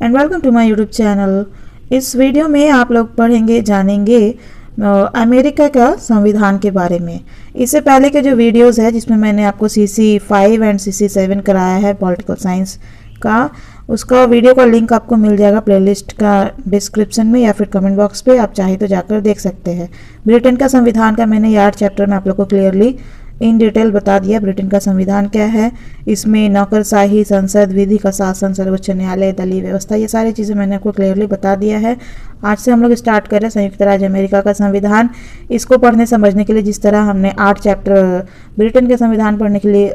And welcome to my YouTube channel. इस video में आप लोग पढ़ेंगे जानेंगे अमेरिका का संविधान के बारे में। इससे पहले के जो वीडियोस है जिसमें मैंने आपको CC5 एंड CC7 कराया है पॉलिटिकल साइंस का, उसका वीडियो का लिंक आपको मिल जाएगा प्लेलिस्ट का डिस्क्रिप्शन में या फिर कमेंट बॉक्स पे, आप चाहे तो जाकर देख सकते हैं। ब्रिटेन का संविधान का मैंने 8 चैप्टर में आप लोग को क्लियरली इन डिटेल बता दिया ब्रिटेन का संविधान क्या है। इसमें नौकरशाही, संसद, विधि का शासन, सर्वोच्च न्यायालय, दलीय व्यवस्था, ये सारी चीज़ें मैंने आपको क्लियरली बता दिया है। आज से हम लोग स्टार्ट कर रहे हैं संयुक्त राज्य अमेरिका का संविधान। इसको पढ़ने समझने के लिए जिस तरह हमने 8 चैप्टर ब्रिटेन के संविधान पढ़ने के लिए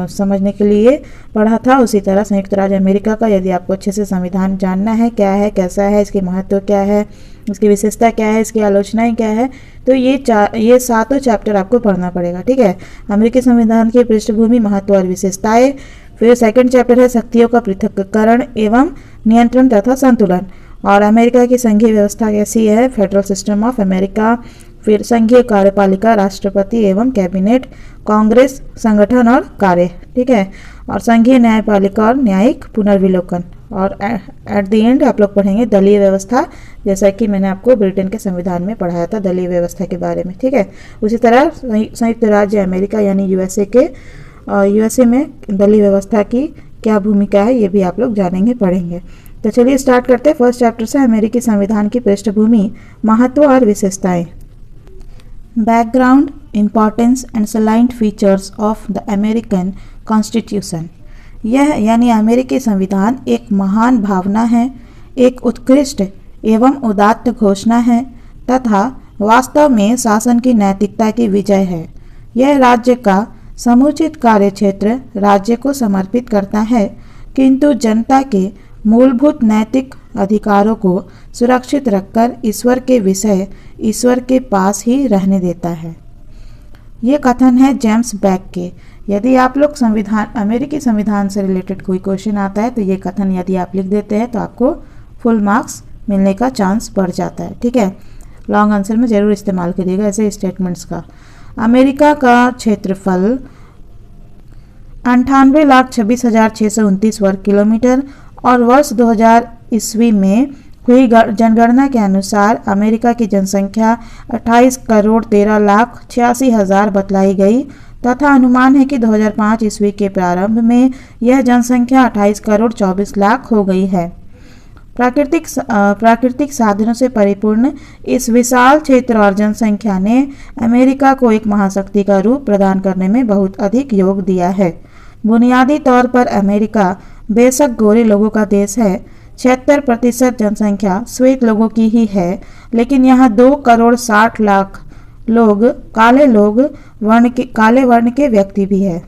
समझने के लिए पढ़ा था, उसी तरह संयुक्त राज्य अमेरिका का यदि आपको अच्छे से संविधान जानना है, क्या है, कैसा है, इसके महत्व क्या है, इसकी विशेषता क्या है, इसकी आलोचनाएं क्या है, तो ये सातों चैप्टर आपको पढ़ना पड़ेगा। ठीक है। अमेरिकी संविधान की पृष्ठभूमि, महत्व और विशेषताएं। फिर सेकंड चैप्टर है शक्तियों का पृथक्करण एवं नियंत्रण तथा संतुलन, और अमेरिका की संघीय व्यवस्था कैसी है, फेडरल सिस्टम ऑफ अमेरिका। फिर संघीय कार्यपालिका, राष्ट्रपति एवं कैबिनेट, कांग्रेस, संगठन और कार्य। ठीक है। और संघीय न्यायपालिका और न्यायिक पुनर्विलोकन, और एट द एंड आप लोग पढ़ेंगे दलीय व्यवस्था, जैसा कि मैंने आपको ब्रिटेन के संविधान में पढ़ाया था दलीय व्यवस्था के बारे में। ठीक है। उसी तरह संयुक्त राज्य अमेरिका यानी यूएसए में दलीय व्यवस्था की क्या भूमिका है, ये भी आप लोग जानेंगे, पढ़ेंगे। तो चलिए स्टार्ट करते हैं फर्स्ट चैप्टर से, अमेरिकी संविधान की पृष्ठभूमि, महत्व और विशेषताएं। Background, importance and salient features of the American constitution. यह यानी अमेरिकी संविधान एक महान भावना है, एक उत्कृष्ट एवं उदात्त घोषणा है तथा वास्तव में शासन की नैतिकता की विजय है। यह राज्य का समुचित कार्यक्षेत्र राज्य को समर्पित करता है, किंतु जनता के मूलभूत नैतिक अधिकारों को सुरक्षित रखकर ईश्वर के विषय ईश्वर के पास ही रहने देता है। ये कथन है जेम्स बैक के। यदि आप लोग अमेरिकी संविधान से रिलेटेड कोई क्वेश्चन आता है तो ये कथन यदि आप लिख देते हैं तो आपको फुल मार्क्स मिलने का चांस बढ़ जाता है। ठीक है। लॉन्ग आंसर में जरूर इस्तेमाल करिएगा ऐसे स्टेटमेंट्स का। अमेरिका का क्षेत्रफल 98,26,629 वर्ग किलोमीटर, और वर्ष 2000 ईस्वी में हुई जनगणना के अनुसार अमेरिका की जनसंख्या 28,13,86,000 बतलाई गई तथा अनुमान है कि 2005 ईस्वी के प्रारंभ में यह जनसंख्या 28,24,00,000 हो गई है। प्राकृतिक साधनों से परिपूर्ण इस विशाल क्षेत्र और जनसंख्या ने अमेरिका को एक महाशक्ति का रूप प्रदान करने में बहुत अधिक योग दिया है। बुनियादी तौर पर अमेरिका बेशक गोरे लोगों का देश है, 76% जनसंख्या श्वेत लोगों की ही है, लेकिन यहाँ 2,60,00,000 लोग काले वर्ण के व्यक्ति भी है।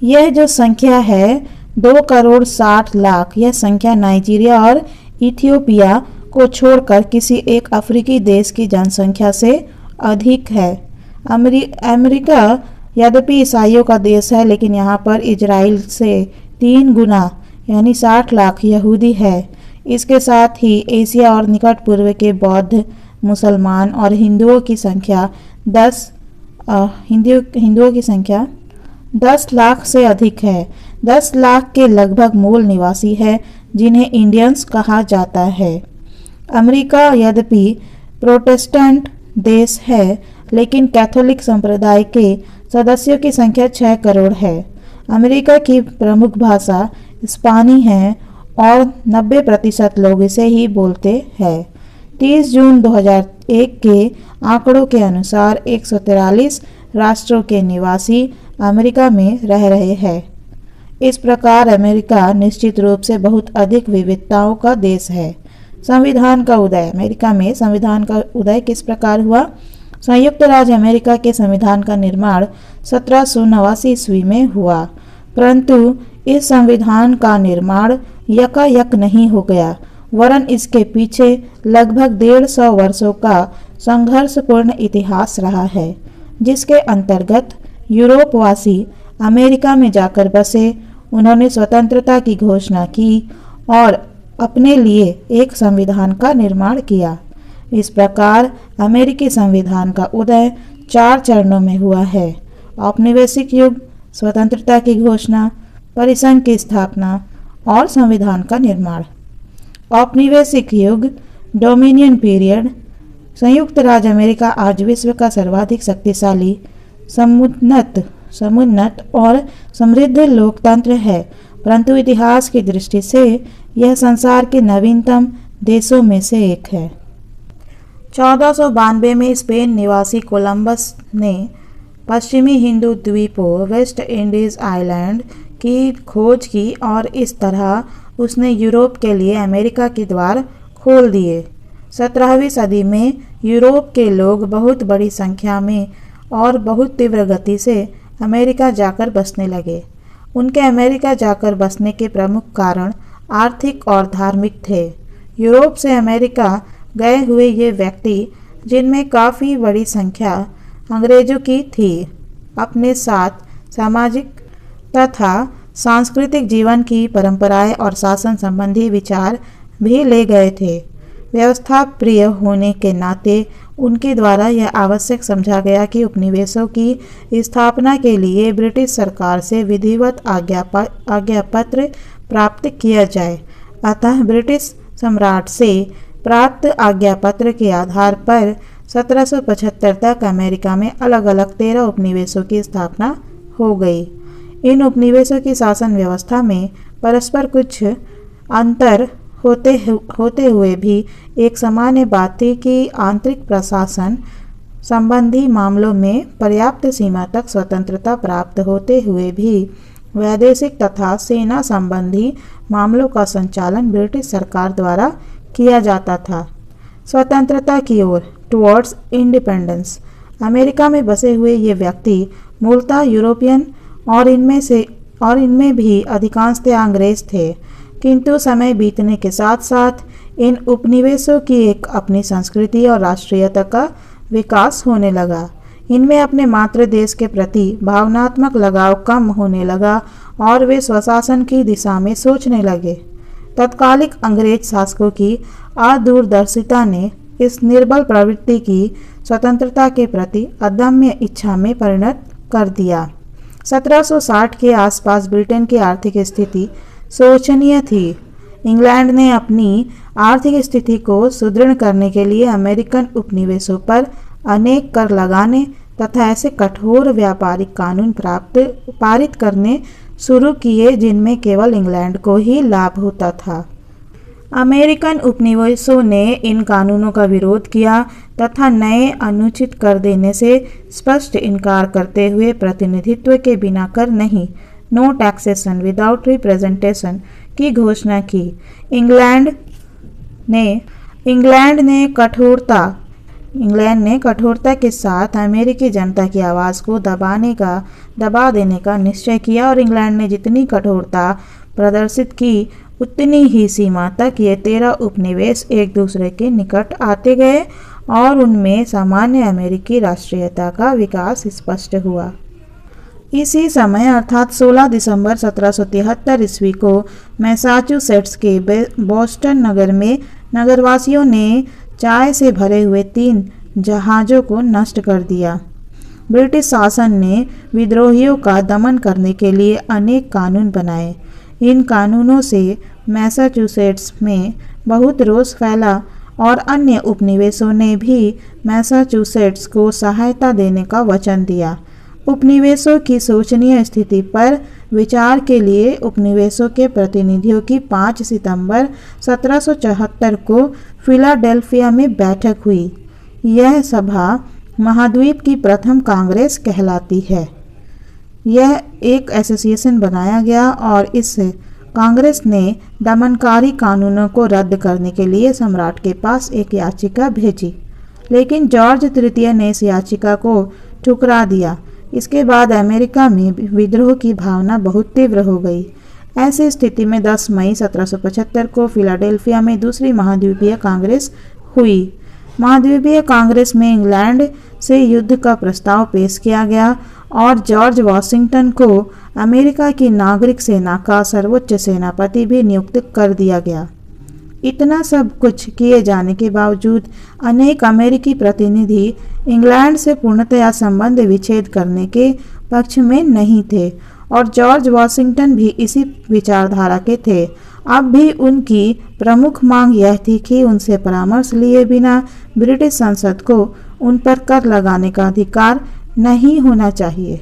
यह जो संख्या है 2,60,00,000, यह संख्या नाइजीरिया और इथियोपिया को छोड़कर किसी एक अफ्रीकी देश की जनसंख्या से अधिक है। अमेरिका यद्यपि ईसाइयों का देश है, लेकिन यहाँ पर इजराइल से 3 गुना यानी 60,00,000 यहूदी है। इसके साथ ही एशिया और निकट पूर्व के बौद्ध, मुसलमान और हिंदुओं की संख्या 10 लाख से अधिक है। 10 लाख के लगभग मूल निवासी है जिन्हें इंडियंस कहा जाता है। अमेरिका यद्यपि प्रोटेस्टेंट देश है, लेकिन कैथोलिक संप्रदाय के सदस्यों की संख्या 6 करोड़ है। अमेरिका की प्रमुख भाषा स्पेनी है और 90% लोग इसे ही बोलते हैं। 30 जून 2001 के आंकड़ों के अनुसार 143 राष्ट्रों के निवासी अमेरिका में रह रहे हैं। इस प्रकार अमेरिका निश्चित रूप से बहुत अधिक विविधताओं का देश है। संविधान का उदय। अमेरिका में संविधान का उदय किस प्रकार हुआ? संयुक्त राज्य अमेरिका के संविधान का निर्माण 1789 ईस्वी में हुआ, परंतु इस संविधान का निर्माण यकायक नहीं हो गया, वरन इसके पीछे लगभग 150 वर्षों का संघर्षपूर्ण इतिहास रहा है, जिसके अंतर्गत यूरोपवासी अमेरिका में जाकर बसे, उन्होंने स्वतंत्रता की घोषणा की और अपने लिए एक संविधान का निर्माण किया। इस प्रकार अमेरिकी संविधान का उदय 4 चरणों में हुआ है। औपनिवेशिक युग, स्वतंत्रता की घोषणा, परिसंघ की स्थापना और संविधान का निर्माण। औपनिवेशिक युग, डोमिनियन पीरियड। संयुक्त राज्य अमेरिका आज विश्व का सर्वाधिक शक्तिशाली, समुन्नत और समृद्ध लोकतंत्र है, परंतु इतिहास की दृष्टि से यह संसार के नवीनतम देशों में से एक है। 1492 में स्पेन निवासी कोलंबस ने पश्चिमी हिंदू द्वीपों वेस्ट इंडीज आइलैंड की खोज की और इस तरह उसने यूरोप के लिए अमेरिका के द्वार खोल दिए। 17वीं सदी में यूरोप के लोग बहुत बड़ी संख्या में और बहुत तीव्र गति से अमेरिका जाकर बसने लगे। उनके अमेरिका जाकर बसने के प्रमुख कारण आर्थिक और धार्मिक थे। यूरोप से अमेरिका गए हुए ये व्यक्ति, जिनमें काफ़ी बड़ी संख्या अंग्रेजों की थी, अपने साथ सामाजिक तथा सांस्कृतिक जीवन की परंपराएं और शासन संबंधी विचार भी ले गए थे। व्यवस्था प्रिय होने के नाते उनके द्वारा यह आवश्यक समझा गया कि उपनिवेशों की स्थापना के लिए ब्रिटिश सरकार से विधिवत आज्ञापत्र प्राप्त किया जाए। अतः ब्रिटिश सम्राट से प्राप्त आज्ञापत्र के आधार पर 1775 तक अमेरिका में अलग अलग 13 उपनिवेशों की स्थापना हो गई। इन उपनिवेशों की शासन व्यवस्था में परस्पर कुछ अंतर होते हुए भी एक सामान्य बात थी कि आंतरिक प्रशासन संबंधी मामलों में पर्याप्त सीमा तक स्वतंत्रता प्राप्त होते हुए भी वैदेशिक तथा सेना संबंधी मामलों का संचालन ब्रिटिश सरकार द्वारा किया जाता था। स्वतंत्रता की ओर, टुवर्ड्स इंडिपेंडेंस। अमेरिका में बसे हुए ये व्यक्ति मूलतः यूरोपियन और इनमें भी अधिकांशतः अंग्रेज थे, किंतु समय बीतने के साथ साथ इन उपनिवेशों की एक अपनी संस्कृति और राष्ट्रीयता का विकास होने लगा। इनमें अपने मातृ देश के प्रति भावनात्मक लगाव कम होने लगा और वे स्वशासन की दिशा में सोचने लगे। तत्कालिक अंग्रेज शासकों की अदूरदर्शिता ने इस निर्बल प्रवृत्ति की स्वतंत्रता के प्रति अदम्य इच्छा में परिणत कर दिया। 1760 के आसपास ब्रिटेन की आर्थिक स्थिति शोचनीय थी। इंग्लैंड ने अपनी आर्थिक स्थिति को सुदृढ़ करने के लिए अमेरिकन उपनिवेशों पर अनेक कर लगाने तथा ऐसे कठोर व्यापारिक कानून पारित करने शुरू किए जिनमें केवल इंग्लैंड को ही लाभ होता था। अमेरिकन उपनिवेशों ने इन कानूनों का विरोध किया तथा नए अनुचित कर देने से स्पष्ट इनकार करते हुए प्रतिनिधित्व के बिना कर नहीं, नो टैक्सेशन विदाउट रिप्रेजेंटेशन की घोषणा की। इंग्लैंड ने कठोरता के साथ अमेरिकी जनता की आवाज़ को दबा देने का निश्चय किया और इंग्लैंड ने जितनी कठोरता प्रदर्शित की उतनी ही सीमा तक ये 13 उपनिवेश एक दूसरे के निकट आते गए और उनमें सामान्य अमेरिकी राष्ट्रीयता का विकास स्पष्ट हुआ। इसी समय अर्थात 16 दिसंबर 1773 ईस्वी को मैसाचुसेट्स के बोस्टन नगर में नगरवासियों ने चाय से भरे हुए 3 जहाज़ों को नष्ट कर दिया। ब्रिटिश शासन ने विद्रोहियों का दमन करने के लिए अनेक कानून बनाए। इन कानूनों से मैसाचुसेट्स में बहुत रोष फैला और अन्य उपनिवेशों ने भी मैसाचुसेट्स को सहायता देने का वचन दिया। उपनिवेशों की शोचनीय स्थिति पर विचार के लिए उपनिवेशों के प्रतिनिधियों की 5 सितंबर 1774 को फिलाडेल्फिया में बैठक हुई। यह सभा महाद्वीप की प्रथम कांग्रेस कहलाती है। यह एक एसोसिएशन बनाया गया और इस कांग्रेस ने दमनकारी कानूनों को रद्द करने के लिए सम्राट के पास एक याचिका भेजी, लेकिन जॉर्ज तृतीय ने इस याचिका को ठुकरा दिया। इसके बाद अमेरिका में विद्रोह की भावना बहुत तीव्र हो गई। ऐसी स्थिति में 10 मई 1775 को फिलाडेल्फिया में दूसरी महाद्वीपीय कांग्रेस हुई। महाद्वीपीय कांग्रेस में इंग्लैंड से युद्ध का प्रस्ताव पेश किया गया और जॉर्ज वॉशिंगटन को अमेरिका की नागरिक सेना का सर्वोच्च सेनापति भी नियुक्त कर दिया गया। इतना सब कुछ किए जाने के बावजूद अनेक अमेरिकी प्रतिनिधि इंग्लैंड से पूर्णतया संबंध विच्छेद करने के पक्ष में नहीं थे और जॉर्ज वॉशिंगटन भी इसी विचारधारा के थे। अब भी उनकी प्रमुख मांग यह थी कि उनसे परामर्श लिए बिना ब्रिटिश संसद को उन पर कर लगाने का अधिकार नहीं होना चाहिए,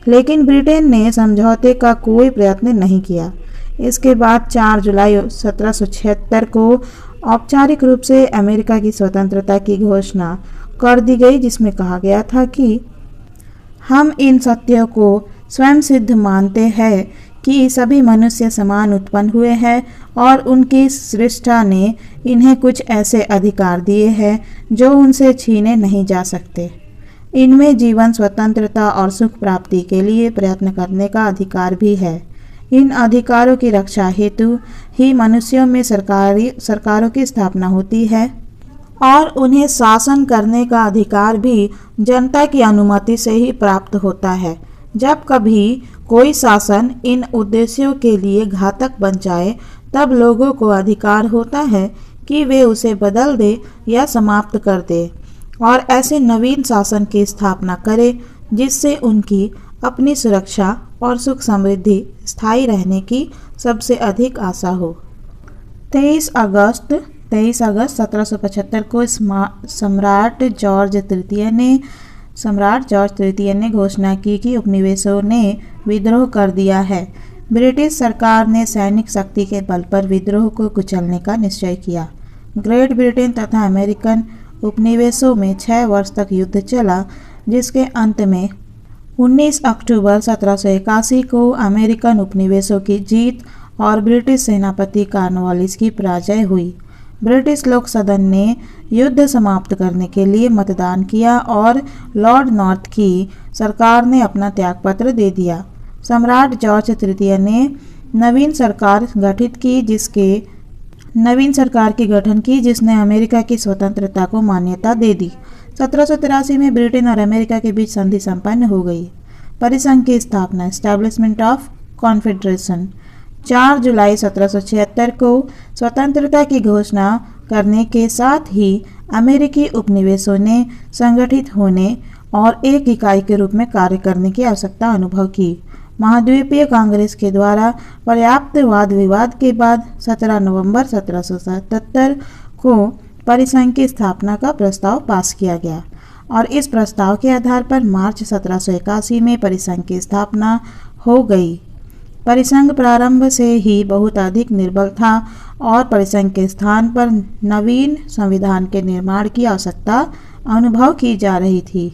लेकिन ब्रिटेन ने समझौते का कोई प्रयत्न नहीं किया। इसके बाद 4 जुलाई 1776 को औपचारिक रूप से अमेरिका की स्वतंत्रता की घोषणा कर दी गई, जिसमें कहा गया था कि हम इन सत्यों को स्वयं सिद्ध मानते हैं कि सभी मनुष्य समान उत्पन्न हुए हैं और उनकी सृष्टा ने इन्हें कुछ ऐसे अधिकार दिए हैं जो उनसे छीने नहीं जा सकते। इनमें जीवन, स्वतंत्रता और सुख प्राप्ति के लिए प्रयत्न करने का अधिकार भी है। इन अधिकारों की रक्षा हेतु ही मनुष्यों में सरकारों की स्थापना होती है और उन्हें शासन करने का अधिकार भी जनता की अनुमति से ही प्राप्त होता है। जब कभी कोई शासन इन उद्देश्यों के लिए घातक बन जाए, तब लोगों को अधिकार होता है कि वे उसे बदल दे या समाप्त कर दे और ऐसे नवीन शासन की स्थापना करे जिससे उनकी अपनी सुरक्षा और सुख समृद्धि स्थायी रहने की सबसे अधिक आशा हो। 23 अगस्त 1775 को सम्राट जॉर्ज तृतीय ने घोषणा की कि उपनिवेशों ने विद्रोह कर दिया है। ब्रिटिश सरकार ने सैनिक शक्ति के बल पर विद्रोह को कुचलने का निश्चय किया। ग्रेट ब्रिटेन तथा अमेरिकन उपनिवेशों में 6 वर्ष तक युद्ध चला, जिसके अंत में 19 अक्टूबर 1781 को अमेरिकन उपनिवेशों की जीत और ब्रिटिश सेनापति कॉर्नवालिस की पराजय हुई। ब्रिटिश लोक सदन ने युद्ध समाप्त करने के लिए मतदान किया और लॉर्ड नॉर्थ की सरकार ने अपना त्यागपत्र दे दिया। सम्राट जॉर्ज तृतीय ने नवीन सरकार की गठन की जिसने अमेरिका की स्वतंत्रता को मान्यता दे दी। 1783 में ब्रिटेन और अमेरिका के बीच संधि संपन्न हो गई। परिसंघ की स्थापना, एस्टैब्लिशमेंट ऑफ कॉन्फेडरेशन। 4 जुलाई 1776 को स्वतंत्रता की घोषणा करने के साथ ही अमेरिकी उपनिवेशों ने संगठित होने और एक इकाई के रूप में कार्य करने की आवश्यकता अनुभव की। महाद्वीपीय कांग्रेस के द्वारा पर्याप्त वाद विवाद के बाद 17 नवंबर 1777 को परिसंघ की स्थापना का प्रस्ताव पास किया गया और इस प्रस्ताव के आधार पर मार्च 1781 में परिसंघ की स्थापना हो गई। परिसंघ प्रारंभ से ही बहुत अधिक निर्बल था और परिसंघ के स्थान पर नवीन संविधान के निर्माण की आवश्यकता अनुभव की जा रही थी।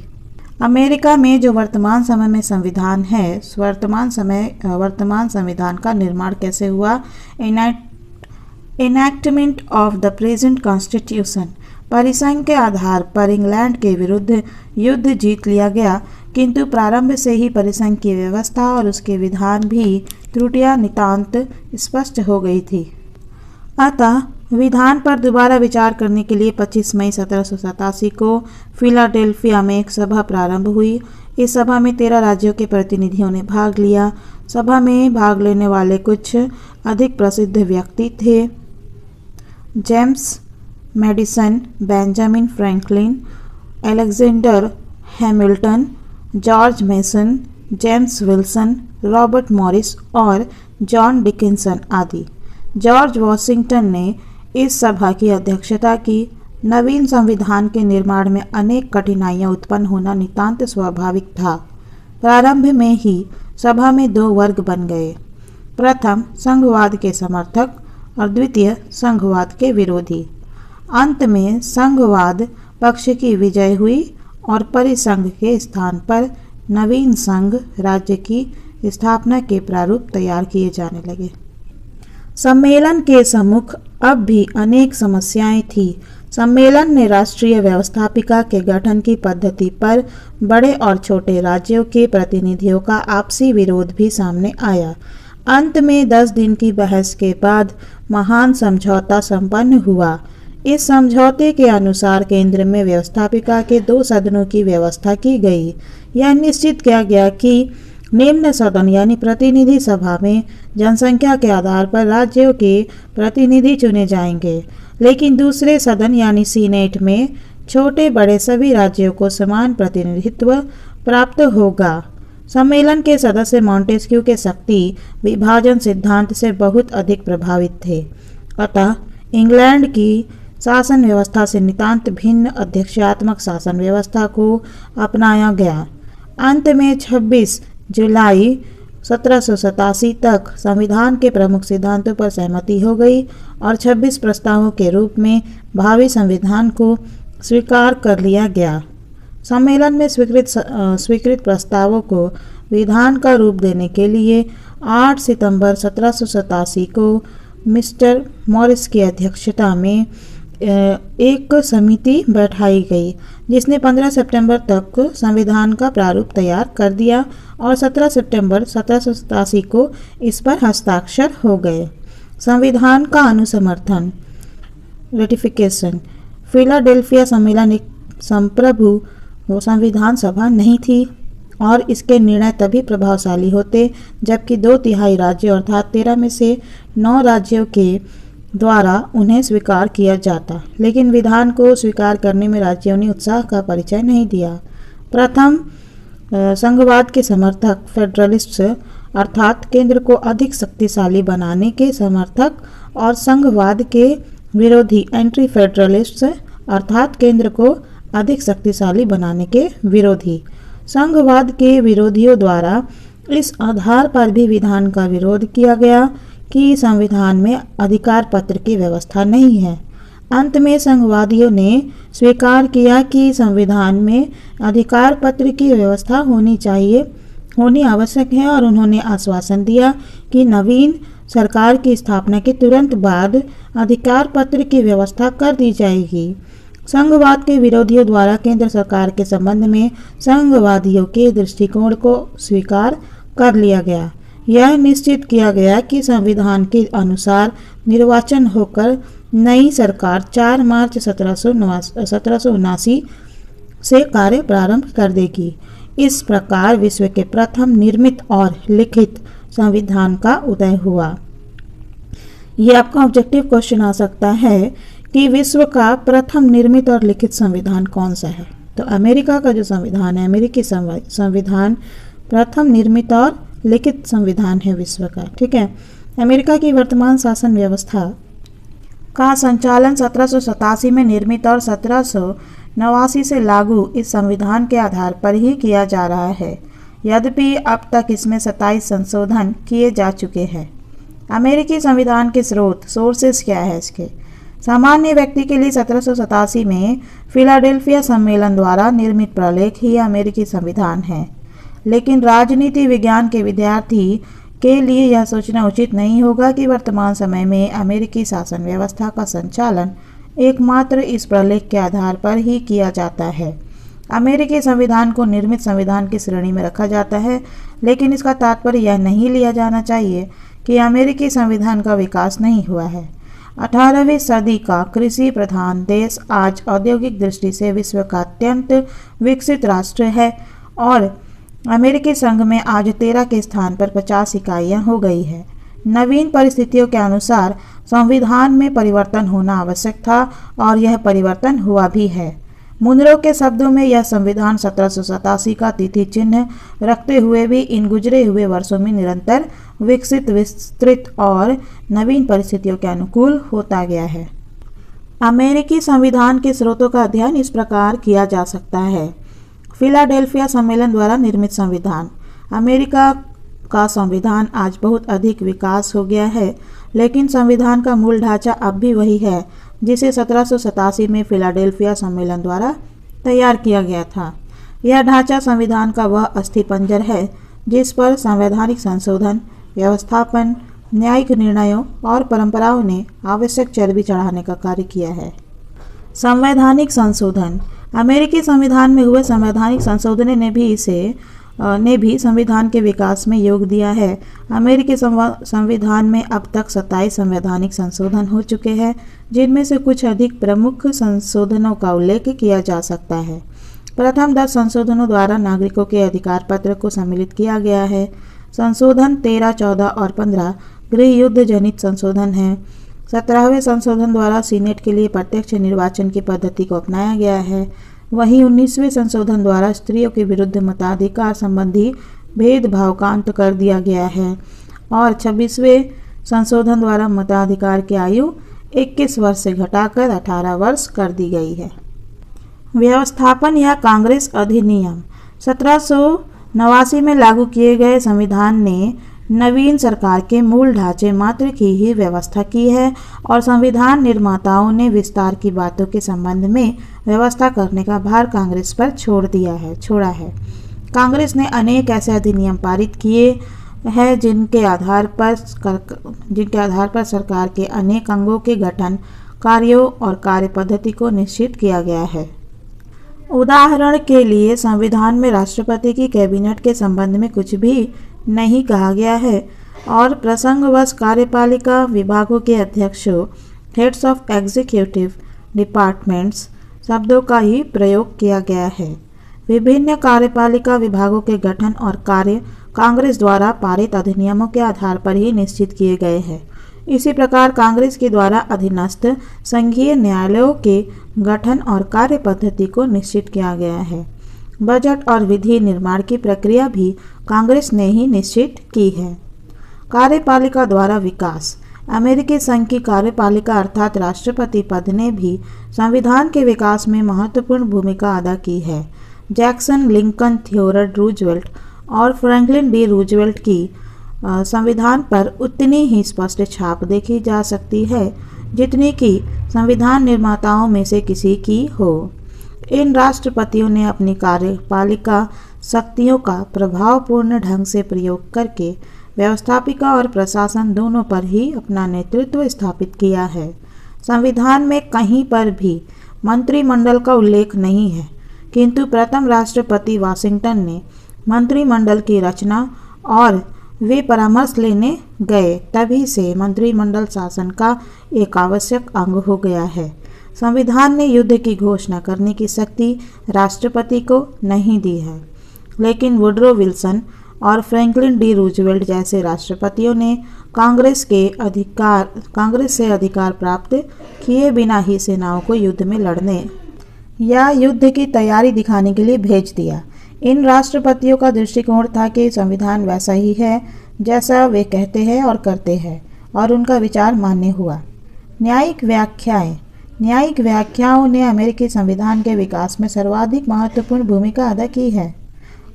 अमेरिका में जो वर्तमान समय में संविधान है, वर्तमान संविधान का निर्माण कैसे हुआ? Enactment of the present constitution. परिसंघ के आधार पर इंग्लैंड के विरुद्ध युद्ध जीत लिया गया, किंतु प्रारंभ से ही परिसंघ की व्यवस्था और उसके विधान भी त्रुटियां नितांत स्पष्ट हो गई थी। अतः विधान पर दोबारा विचार करने के लिए 25 मई 1787 को फिलाडेल्फिया में एक सभा प्रारंभ हुई। इस सभा में 13 राज्यों के प्रतिनिधियों ने भाग लिया। सभा में भाग लेने वाले कुछ अधिक प्रसिद्ध व्यक्ति थे: James Madison, Benjamin Franklin, Alexander Hamilton, George Mason, James Wilson, Robert Morris और जॉन डिकिंसन आदि। जॉर्ज वॉशिंगटन ने इस सभा की अध्यक्षता की। नवीन संविधान के निर्माण में अनेक कठिनाइयां उत्पन्न होना नितांत स्वाभाविक था। प्रारंभ में ही सभा में 2 वर्ग बन गए: प्रथम संघवाद के समर्थक और द्वितीय संघवाद के विरोधी। अंत में संघवाद पक्ष की विजय हुई और परिसंघ के स्थान पर नवीन संघ राज्य की स्थापना के प्रारूप तैयार किए जाने लगे। सम्मेलन के सम्मुख अब भी अनेक समस्याएं थी। सम्मेलन ने राष्ट्रीय व्यवस्थापिका के गठन की पद्धति पर बड़े और छोटे राज्यों के प्रतिनिधियों का आपसी विरोध भी सामने आया। अंत में 10 दिन की बहस के बाद महान समझौता संपन्न हुआ। इस समझौते के अनुसार केंद्र में व्यवस्थापिका के 2 सदनों की व्यवस्था की गई। यह निश्चित किया गया कि निम्न सदन यानी प्रतिनिधि सभा में जनसंख्या के आधार पर राज्यों के प्रतिनिधि चुने जाएंगे, लेकिन दूसरे सदन यानी सीनेट में छोटे बड़े सभी राज्यों को समान प्रतिनिधित्व प्राप्त होगा। सम्मेलन के सदस्य मॉन्टेस्क्यू के शक्ति विभाजन सिद्धांत से बहुत अधिक प्रभावित थे। अतः इंग्लैंड की शासन व्यवस्था से नितांत भिन्न अध्यक्षात्मक शासन व्यवस्था को अपनाया गया। अंत में 26 जुलाई 1787 तक संविधान के प्रमुख सिद्धांतों पर सहमति हो गई और 26 प्रस्तावों के रूप में भावी संविधान को स्वीकार कर लिया गया। सम्मेलन में स्वीकृत प्रस्तावों को विधान का रूप देने के लिए 8 सितंबर 1787 को मिस्टर मॉरिस की अध्यक्षता में एक समिति बैठाई गई, जिसने 15 सितंबर तक संविधान का प्रारूप तैयार कर दिया और 17 सितंबर 1787 को इस पर हस्ताक्षर हो गए। संविधान का अनुसमर्थन रेटिफिकेशन। फिलाडेल्फिया सम्मेलन एक संप्रभु संविधान सभा नहीं थी और इसके निर्णय तभी प्रभावशाली होते जबकि 2/3 राज्यों अर्थात 13 में से 9 राज्यों के द्वारा उन्हें स्वीकार किया जाता, लेकिन विधान को स्वीकार करने में राज्यों ने उत्साह का परिचय नहीं दिया। प्रथम संघवाद के समर्थक फेडरलिस्ट्स अर्थात केंद्र को अधिक शक्तिशाली बनाने के समर्थक और संघवाद के विरोधी एंटी फेडरलिस्ट्स अर्थात केंद्र को अधिक शक्तिशाली बनाने के विरोधी। संघवाद के विरोधियों द्वारा इस आधार पर भी विधान का विरोध किया गया कि संविधान में अधिकार पत्र की व्यवस्था नहीं है। अंत में संघवादियों ने स्वीकार किया कि संविधान में अधिकार पत्र की व्यवस्था होनी आवश्यक है और उन्होंने आश्वासन दिया कि नवीन सरकार की स्थापना के तुरंत बाद अधिकार पत्र की व्यवस्था कर दी जाएगी। संघवाद के विरोधियों द्वारा केंद्र सरकार के संबंध में संघवादियों के दृष्टिकोण को स्वीकार कर लिया गया। यह निश्चित किया गया कि संविधान के अनुसार निर्वाचन होकर नई सरकार 4 मार्च 1779 से कार्य प्रारंभ कर देगी। इस प्रकार विश्व के प्रथम निर्मित और लिखित संविधान का उदय हुआ। ये आपका ऑब्जेक्टिव क्वेश्चन आ सकता है कि विश्व का प्रथम निर्मित और लिखित संविधान कौन सा है। तो अमेरिका का जो संविधान है, अमेरिकी संविधान प्रथम निर्मित और लिखित संविधान है विश्व का। ठीक है। अमेरिका की वर्तमान शासन व्यवस्था का संचालन 1787 में निर्मित और 1789 से लागू इस संविधान के आधार पर ही किया जा रहा है। यद्यपि अब तक इसमें 27 संशोधन किए जा चुके हैं। अमेरिकी संविधान के सोर्सेस क्या है इसके? सामान्य व्यक्ति के लिए 1787 में फिलाडेल्फिया सम्मेलन द्वारा निर्मित प्रलेख ही अमेरिकी संविधान है, लेकिन राजनीति विज्ञान के विद्यार्थी के लिए यह सोचना उचित नहीं होगा कि वर्तमान समय में अमेरिकी शासन व्यवस्था का संचालन एकमात्र इस प्रलेख के आधार पर ही किया जाता है। अमेरिकी संविधान को निर्मित संविधान की श्रेणी में रखा जाता है, लेकिन इसका तात्पर्य यह नहीं लिया जाना चाहिए कि अमेरिकी संविधान का विकास नहीं हुआ है। 18वीं सदी का कृषि प्रधान देश आज औद्योगिक दृष्टि से विश्व का अत्यंत विकसित राष्ट्र है और अमेरिकी संघ में आज 13 के स्थान पर 50 इकाइयाँ हो गई है। नवीन परिस्थितियों के अनुसार संविधान में परिवर्तन होना आवश्यक था और यह परिवर्तन हुआ भी है। मुनरो के शब्दों में यह संविधान 1787 का तिथि चिन्ह रखते हुए भी इन गुजरे हुए वर्षों में निरंतर विकसित, विस्तृत और नवीन परिस्थितियों के अनुकूल होता गया है। अमेरिकी संविधान के स्रोतों का अध्ययन इस प्रकार किया जा सकता है। फिलाडेल्फिया सम्मेलन द्वारा निर्मित संविधान। अमेरिका का संविधान आज बहुत अधिक विकास हो गया है, लेकिन संविधान का मूल ढांचा अब भी वही है जिसे 1787 में फिलाडेल्फिया सम्मेलन द्वारा तैयार किया गया था। यह ढांचा संविधान का वह अस्थिपंजर है जिस पर संवैधानिक संशोधन, व्यवस्थापन, न्यायिक निर्णयों और परंपराओं ने आवश्यक चर्बी चढ़ाने का कार्य किया है। संवैधानिक संशोधन। अमेरिकी संविधान में हुए संवैधानिक संशोधन ने भी संविधान के विकास में योग दिया है। अमेरिकी संविधान में अब तक 27 संवैधानिक संशोधन हो चुके हैं, जिनमें से कुछ अधिक प्रमुख संशोधनों का उल्लेख किया जा सकता है। प्रथम 10 संशोधनों द्वारा नागरिकों के अधिकार पत्र को सम्मिलित किया गया है। संशोधन 13, 14 और 15 गृह युद्ध जनित संशोधन हैं। 17वें संशोधन द्वारा सीनेट के लिए प्रत्यक्ष निर्वाचन की पद्धति को अपनाया गया है। वहीं 19वें संशोधन द्वारा स्त्रियों के विरुद्ध मताधिकार संबंधी भेदभाव का अंत कर दिया गया है और 26वें संशोधन द्वारा मताधिकार की आयु 21 वर्ष से घटाकर 18 वर्ष कर दी गई है। व्यवस्थापन या कांग्रेस अधिनियम 1789 में लागू किए गए संविधान ने नवीन सरकार के मूल ढांचे मात्र की ही व्यवस्था की है और संविधान निर्माताओं ने विस्तार की बातों के संबंध में व्यवस्था करने का भार कांग्रेस पर छोड़ा है। कांग्रेस ने अनेक ऐसे अधिनियम पारित किए हैं जिनके आधार पर सरकार के अनेक अंगों के गठन, कार्यों और कार्य पद्धति को निश्चित किया गया है। उदाहरण के लिए संविधान में राष्ट्रपति की कैबिनेट के संबंध में कुछ भी नहीं कहा गया है और प्रसंगवश कार्यपालिका विभागों के अध्यक्षों हेड्स ऑफ एग्जीक्यूटिव डिपार्टमेंट्स शब्दों का ही प्रयोग किया गया है। विभिन्न कार्यपालिका विभागों के गठन और कार्य कांग्रेस द्वारा पारित अधिनियमों के आधार पर ही निश्चित किए गए हैं। इसी प्रकार कांग्रेस के द्वारा अधीनस्थ संघीय न्यायालयों के गठन और कार्य पद्धति को निश्चित किया गया है। बजट और विधि निर्माण की प्रक्रिया भी कांग्रेस ने ही निश्चित की है। कार्यपालिका द्वारा विकास अमेरिकी संघ की कार्यपालिका अर्थात राष्ट्रपति पद ने भी संविधान के विकास में महत्वपूर्ण भूमिका अदा की है। जैक्सन, लिंकन, थियोडोर रूजवेल्ट और फ्रैंकलिन डी रूजवेल्ट की संविधान पर उतनी ही स्पष्ट छाप देखी जा सकती है जितनी कि संविधान निर्माताओं में से किसी की हो। इन राष्ट्रपतियों ने अपनी कार्यपालिका शक्तियों का प्रभावपूर्ण ढंग से प्रयोग करके व्यवस्थापिका और प्रशासन दोनों पर ही अपना नेतृत्व स्थापित किया है। संविधान में कहीं पर भी मंत्रिमंडल का उल्लेख नहीं है, किंतु प्रथम राष्ट्रपति वाशिंगटन ने मंत्रिमंडल की रचना और वे परामर्श लेने गए तभी से मंत्रिमंडल शासन का एक आवश्यक अंग हो गया है। संविधान ने युद्ध की घोषणा करने की शक्ति राष्ट्रपति को नहीं दी है, लेकिन वुडरो विल्सन और फ्रैंकलिन डी रूजवेल्ट जैसे राष्ट्रपतियों ने कांग्रेस से अधिकार प्राप्त किए बिना ही सेनाओं को युद्ध में लड़ने या युद्ध की तैयारी दिखाने के लिए भेज दिया। इन राष्ट्रपतियों का दृष्टिकोण था कि संविधान वैसा ही है जैसा वे कहते हैं और करते हैं और उनका विचार मान्य हुआ। न्यायिक व्याख्याओं ने अमेरिकी संविधान के विकास में सर्वाधिक महत्वपूर्ण भूमिका अदा की है।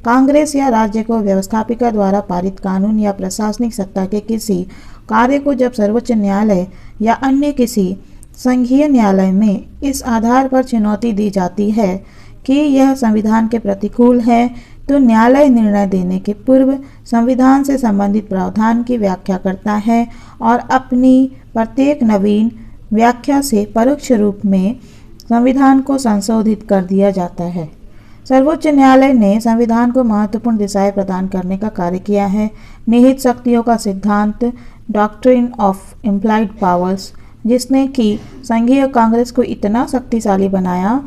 कांग्रेस या राज्य को व्यवस्थापिका द्वारा पारित कानून या प्रशासनिक सत्ता के किसी कार्य को जब सर्वोच्च न्यायालय या अन्य किसी संघीय न्यायालय में इस आधार पर चुनौती दी जाती है कि यह संविधान के प्रतिकूल है, तो न्यायालय निर्णय देने के पूर्व संविधान से संबंधित प्रावधान की व्याख्या करता है और अपनी प्रत्येक नवीन व्याख्या से परोक्ष रूप में संविधान को संशोधित कर दिया जाता है। सर्वोच्च न्यायालय ने संविधान को महत्वपूर्ण दिशाएं प्रदान करने का कार्य किया है। निहित शक्तियों का सिद्धांत डॉक्ट्रिन ऑफ इम्प्लाइड पावर्स, जिसने कि संघीय कांग्रेस को इतना शक्तिशाली बनाया,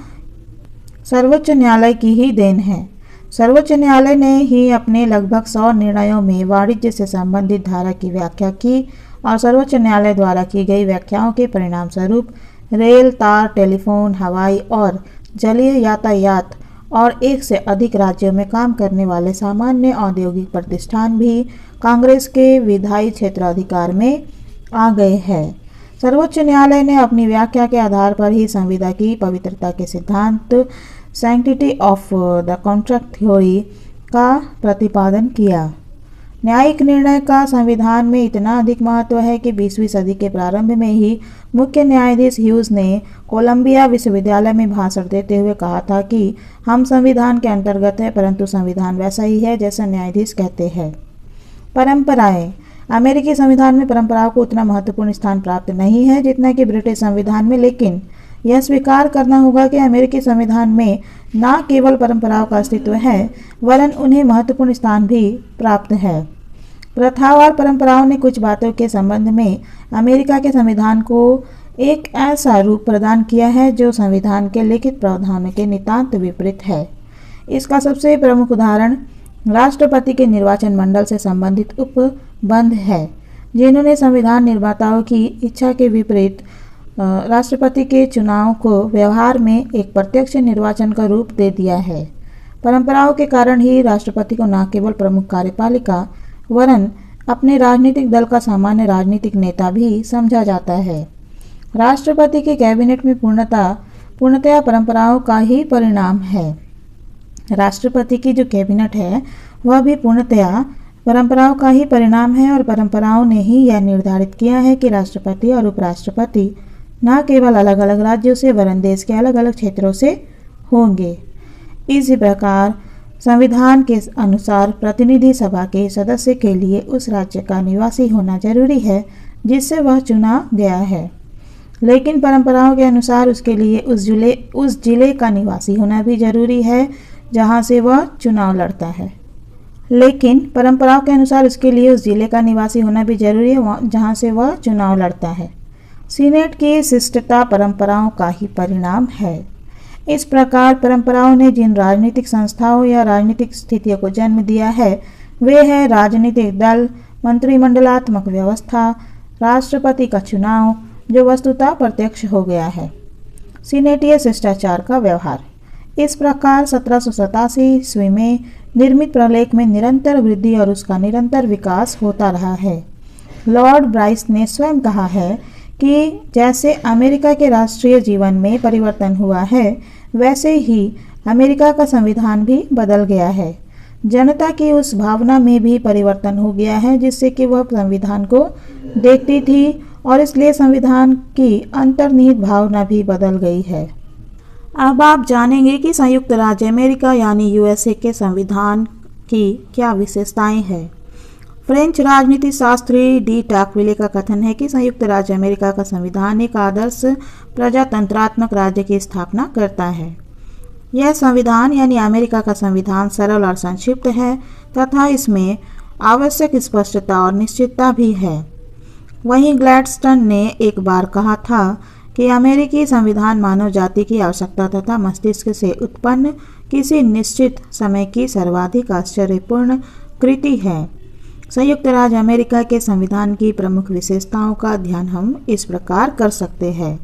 सर्वोच्च न्यायालय की ही देन है। सर्वोच्च न्यायालय ने ही अपने लगभग 100 निर्णयों में वाणिज्य से संबंधित धारा की व्याख्या की और सर्वोच्च न्यायालय द्वारा की गई व्याख्याओं के परिणाम स्वरूप रेल, तार, टेलीफोन, हवाई और जलीय यातायात और एक से अधिक राज्यों में काम करने वाले सामान्य औद्योगिक प्रतिष्ठान भी कांग्रेस के विधायी क्षेत्राधिकार में आ गए हैं। सर्वोच्च न्यायालय ने अपनी व्याख्या के आधार पर ही संविदा की पवित्रता के सिद्धांत sanctity of the contract theory का प्रतिपादन किया। न्यायिक निर्णय का संविधान में इतना अधिक महत्व है कि 20वीं सदी के प्रारंभ में ही मुख्य न्यायाधीश ह्यूज ने कोलंबिया विश्वविद्यालय में भाषण देते हुए कहा था कि हम संविधान के अंतर्गत हैं, परंतु संविधान वैसा ही है जैसा न्यायाधीश कहते हैं। परंपराएं अमेरिकी संविधान में परंपराओं को उतना महत्वपूर्ण स्थान प्राप्त नहीं है जितना कि ब्रिटिश संविधान में, लेकिन यह स्वीकार करना होगा कि अमेरिकी संविधान में न केवल परंपराओं का अस्तित्व है वरन उन्हें महत्वपूर्ण स्थान भी प्राप्त है। प्रथावार परंपराओं ने कुछ बातों के संबंध में अमेरिका के संविधान को एक ऐसा रूप प्रदान किया है जो संविधान के लिखित प्रावधानों के नितांत विपरीत है। इसका सबसे प्रमुख उदाहरण राष्ट्रपति के निर्वाचन मंडल से संबंधित उपबंध है, जिन्होंने संविधान निर्माताओं की इच्छा के विपरीत राष्ट्रपति के चुनाव को व्यवहार में एक प्रत्यक्ष निर्वाचन का रूप दे दिया है। परंपराओं के कारण ही राष्ट्रपति को न केवल प्रमुख कार्यपालिका वरन अपने राजनीतिक दल का सामान्य राजनीतिक नेता भी समझा जाता है। राष्ट्रपति के कैबिनेट में पूर्णतया परंपराओं का ही परिणाम है। राष्ट्रपति की जो कैबिनेट है वह भी पूर्णतया परंपराओं का ही परिणाम है और परंपराओं ने ही यह निर्धारित किया है कि राष्ट्रपति और उपराष्ट्रपति न केवल अलग अलग राज्यों से वरन देश के अलग अलग क्षेत्रों से होंगे। इसी प्रकार संविधान के अनुसार प्रतिनिधि सभा के सदस्य के लिए उस राज्य का निवासी होना जरूरी है जिससे वह चुना गया है, लेकिन परंपराओं के अनुसार उसके लिए उस जिले का निवासी होना भी जरूरी है जहां से वह चुनाव लड़ता है। लेकिन परंपराओं के अनुसार उसके लिए उस जिले का निवासी होना भी जरूरी है जहां से वह चुनाव लड़ता है। सीनेट की शिष्टता परंपराओं का ही परिणाम है। इस प्रकार परंपराओं ने जिन राजनीतिक संस्थाओं या राजनीतिक स्थितियों को जन्म दिया है वे है राजनीतिक दल, मंत्रिमंडलात्मक व्यवस्था, राष्ट्रपति का चुनाव जो वस्तुतः प्रत्यक्ष हो गया है, सीनेटीय शिष्टाचार का व्यवहार। इस प्रकार 1787 ईस्वी में निर्मित प्रलेख में निरंतर वृद्धि और उसका निरंतर विकास होता रहा है। लॉर्ड ब्राइस ने स्वयं कहा है कि जैसे अमेरिका के राष्ट्रीय जीवन में परिवर्तन हुआ है वैसे ही अमेरिका का संविधान भी बदल गया है। जनता की उस भावना में भी परिवर्तन हो गया है जिससे कि वह संविधान को देखती थी और इसलिए संविधान की अंतर्निहित भावना भी बदल गई है। अब आप जानेंगे कि संयुक्त राज्य अमेरिका यानी यूएसए के संविधान की क्या विशेषताएं हैं। फ्रेंच राजनीति शास्त्री डी टॉकविले का कथन है कि संयुक्त राज्य अमेरिका का संविधान एक आदर्श प्रजातंत्रात्मक राज्य की स्थापना करता है। यह संविधान यानी अमेरिका का संविधान सरल और संक्षिप्त है तथा इसमें आवश्यक स्पष्टता और निश्चितता भी है। वहीं ग्लैडस्टोन ने एक बार कहा था कि अमेरिकी संविधान मानव जाति की आवश्यकता तथा मस्तिष्क से उत्पन्न किसी निश्चित समय की सर्वाधिक आश्चर्यपूर्ण कृति है। संयुक्त राज्य अमेरिका के संविधान की प्रमुख विशेषताओं का अध्ययन हम इस प्रकार कर सकते हैं।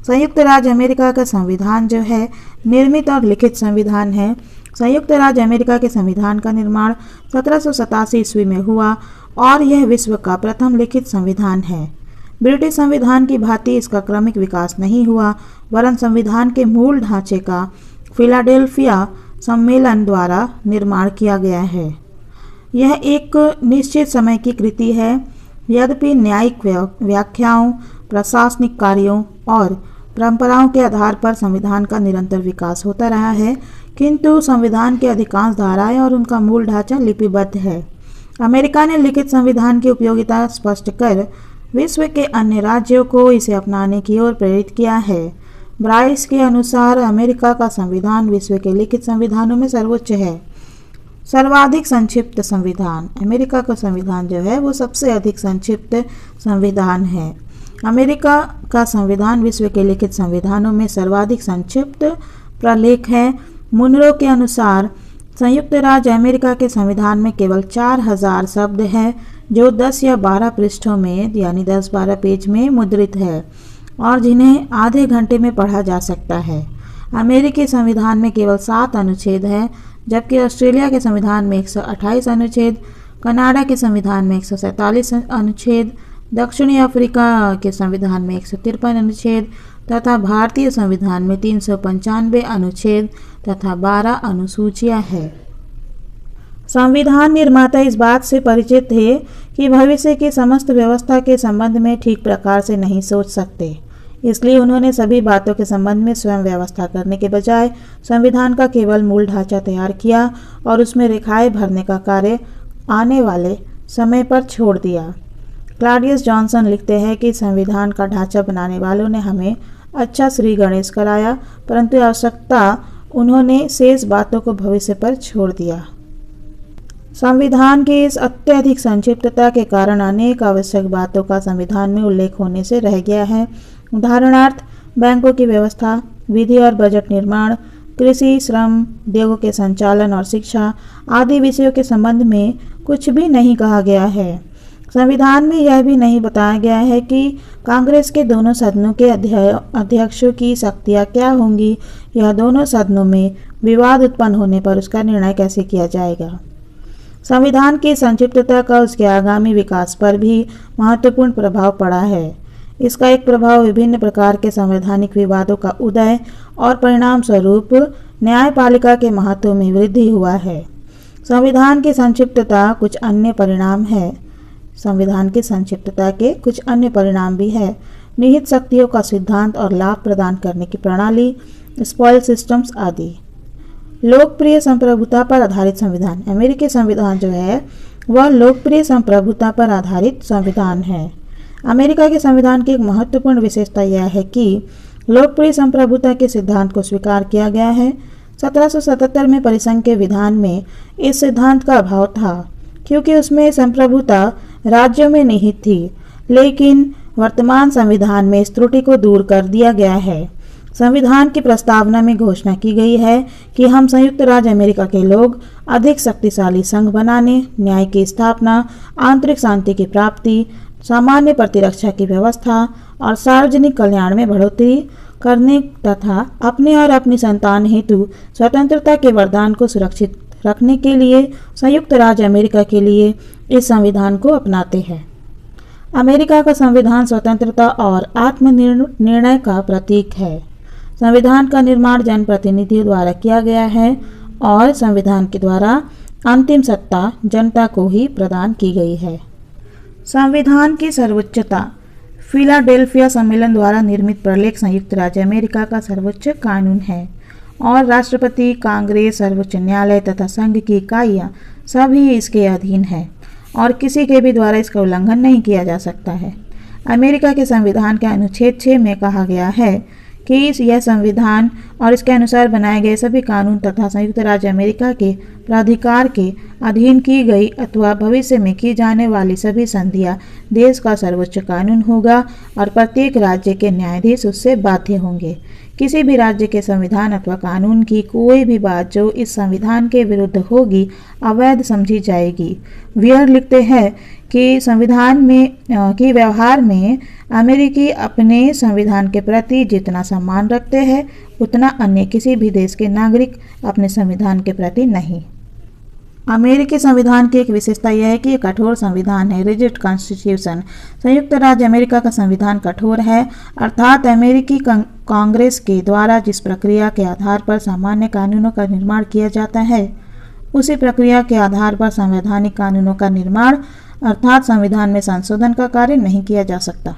संयुक्त राज्य अमेरिका का संविधान जो है निर्मित और लिखित संविधान है। संयुक्त राज्य अमेरिका के संविधान का निर्माण 1787 ईस्वी में हुआ और यह विश्व का प्रथम लिखित संविधान है। ब्रिटिश संविधान की भांति इसका क्रमिक विकास नहीं हुआ वरन संविधान के मूल ढांचे का फिलाडेल्फिया सम्मेलन द्वारा निर्माण किया गया है। यह एक निश्चित समय की कृति है। यद्यपि न्यायिक व्याख्याओं, प्रशासनिक कार्यों और परंपराओं के आधार पर संविधान का निरंतर विकास होता रहा है, किंतु संविधान के अधिकांश धाराएं और उनका मूल ढांचा लिपिबद्ध है। अमेरिका ने लिखित संविधान की उपयोगिता स्पष्ट कर विश्व के अन्य राज्यों को इसे अपनाने की ओर प्रेरित किया है। ब्राइस के अनुसार अमेरिका का संविधान विश्व के लिखित संविधानों में सर्वोच्च है। सर्वाधिक संक्षिप्त संविधान अमेरिका का संविधान जो है वो सबसे अधिक संक्षिप्त संविधान है। अमेरिका का संविधान विश्व के लिखित संविधानों में सर्वाधिक संक्षिप्त प्रलेख है। मुनरो के अनुसार संयुक्त राज्य अमेरिका के संविधान में केवल 4000 शब्द हैं जो 10 या 12 पृष्ठों में यानी 10-12 पेज में मुद्रित है और जिन्हें आधे घंटे में पढ़ा जा सकता है। अमेरिकी संविधान में केवल 7 अनुच्छेद हैं, जबकि ऑस्ट्रेलिया के संविधान में 128 अनुच्छेद, कनाडा के संविधान में 147 अनुच्छेद, दक्षिणी अफ्रीका के संविधान में 153 अनुच्छेद तथा भारतीय संविधान में 395 अनुच्छेद तथा 12 अनुसूचियां हैं। संविधान निर्माता इस बात से परिचित थे कि भविष्य की समस्त व्यवस्था के संबंध में ठीक प्रकार से नहीं सोच सकते, इसलिए उन्होंने सभी बातों के संबंध में स्वयं व्यवस्था करने के बजाय संविधान का केवल मूल ढांचा तैयार किया और उसमें रेखाएं भरने का कार्य आने वाले समय पर छोड़ दिया। क्लॉडियस जॉनसन लिखते हैं कि संविधान का ढांचा बनाने वालों ने हमें अच्छा श्री गणेश कराया, परंतु आवश्यकता उन्होंने शेष बातों को भविष्य पर छोड़ दिया। संविधान की इस अत्यधिक संक्षिप्तता के कारण अनेक आवश्यक बातों का संविधान में उल्लेख होने से रह गया है। उदाहरणार्थ बैंकों की व्यवस्था, विधि और बजट निर्माण, कृषि, श्रम, उद्योगों के संचालन और शिक्षा आदि विषयों के संबंध में कुछ भी नहीं कहा गया है। संविधान में यह भी नहीं बताया गया है कि कांग्रेस के दोनों सदनों के अध्यक्षों की शक्तियां क्या होंगी या दोनों सदनों में विवाद उत्पन्न होने पर उसका निर्णय कैसे किया जाएगा। संविधान की संक्षिप्तता का उसके आगामी विकास पर भी महत्वपूर्ण प्रभाव पड़ा है। इसका एक प्रभाव विभिन्न प्रकार के संवैधानिक विवादों का उदय और परिणाम स्वरूप न्यायपालिका के महत्व में वृद्धि हुआ है। संविधान की संक्षिप्तता कुछ अन्य परिणाम है। संविधान की संक्षिप्तता के कुछ अन्य परिणाम भी है। निहित शक्तियों का सिद्धांत और लाभ प्रदान करने की प्रणाली, स्पॉइल सिस्टम्स आदि। लोकप्रिय संप्रभुता पर आधारित संविधान। अमेरिकी संविधान जो है वह लोकप्रिय संप्रभुता पर आधारित संविधान है। अमेरिका के संविधान की एक महत्वपूर्ण विशेषता यह है कि लोकप्रिय संप्रभुता के सिद्धांत को स्वीकार किया गया है। 1777 में परिसंघ के विधान में इस सिद्धांत का अभाव था क्योंकि उसमें संप्रभुता राज्यों में निहित थी, लेकिन वर्तमान संविधान में इस त्रुटि को दूर कर दिया गया है। संविधान की प्रस्तावना में घोषणा की गई है कि हम संयुक्त राज्य अमेरिका के लोग अधिक शक्तिशाली संघ बनाने, न्याय की स्थापना, आंतरिक शांति की प्राप्ति, सामान्य प्रतिरक्षा की व्यवस्था और सार्वजनिक कल्याण में बढ़ोतरी करने तथा अपने और अपनी संतान हेतु स्वतंत्रता के वरदान को सुरक्षित रखने के लिए संयुक्त राज्य अमेरिका के लिए इस संविधान को अपनाते हैं। अमेरिका का संविधान स्वतंत्रता और आत्मनिर्णय का प्रतीक है। संविधान का निर्माण जनप्रतिनिधियों द्वारा किया गया है और संविधान के द्वारा अंतिम सत्ता जनता को ही प्रदान की गई है। संविधान की सर्वोच्चता। फिलाडेल्फिया सम्मेलन द्वारा निर्मित प्रलेख संयुक्त राज्य अमेरिका का सर्वोच्च कानून है और राष्ट्रपति, कांग्रेस, सर्वोच्च न्यायालय तथा संघ की इकाइयाँ सभी इसके अधीन हैं और किसी के भी द्वारा इसका उल्लंघन नहीं किया जा सकता है। अमेरिका के संविधान के अनुच्छेद 6 में कहा गया है कि यह संविधान और इसके अनुसार बनाए गए सभी कानून तथा संयुक्त राज्य अमेरिका के प्राधिकार के अधीन की गई अथवा भविष्य में की जाने वाली सभी संधियां देश का सर्वोच्च कानून होगा और प्रत्येक राज्य के न्यायाधीश उससे बाध्य होंगे। किसी भी राज्य के संविधान अथवा कानून की कोई भी बात जो इस संविधान के विरुद्ध होगी अवैध समझी जाएगी। वियर लिखते हैं कि संविधान में की व्यवहार में अमेरिकी अपने संविधान के प्रति जितना सम्मान रखते हैं उतना अन्य किसी भी देश के नागरिक अपने संविधान के प्रति नहीं। अमेरिकी संविधान की एक विशेषता यह है कि यह कठोर संविधान है, रिजिड कॉन्स्टिट्यूशन। संयुक्त राज्य अमेरिका का संविधान कठोर है, अर्थात अमेरिकी कांग्रेस के द्वारा जिस प्रक्रिया के आधार पर सामान्य कानूनों का निर्माण किया जाता है उसी प्रक्रिया के आधार पर संवैधानिक कानूनों का निर्माण अर्थात संविधान में संशोधन का कार्य नहीं किया जा सकता।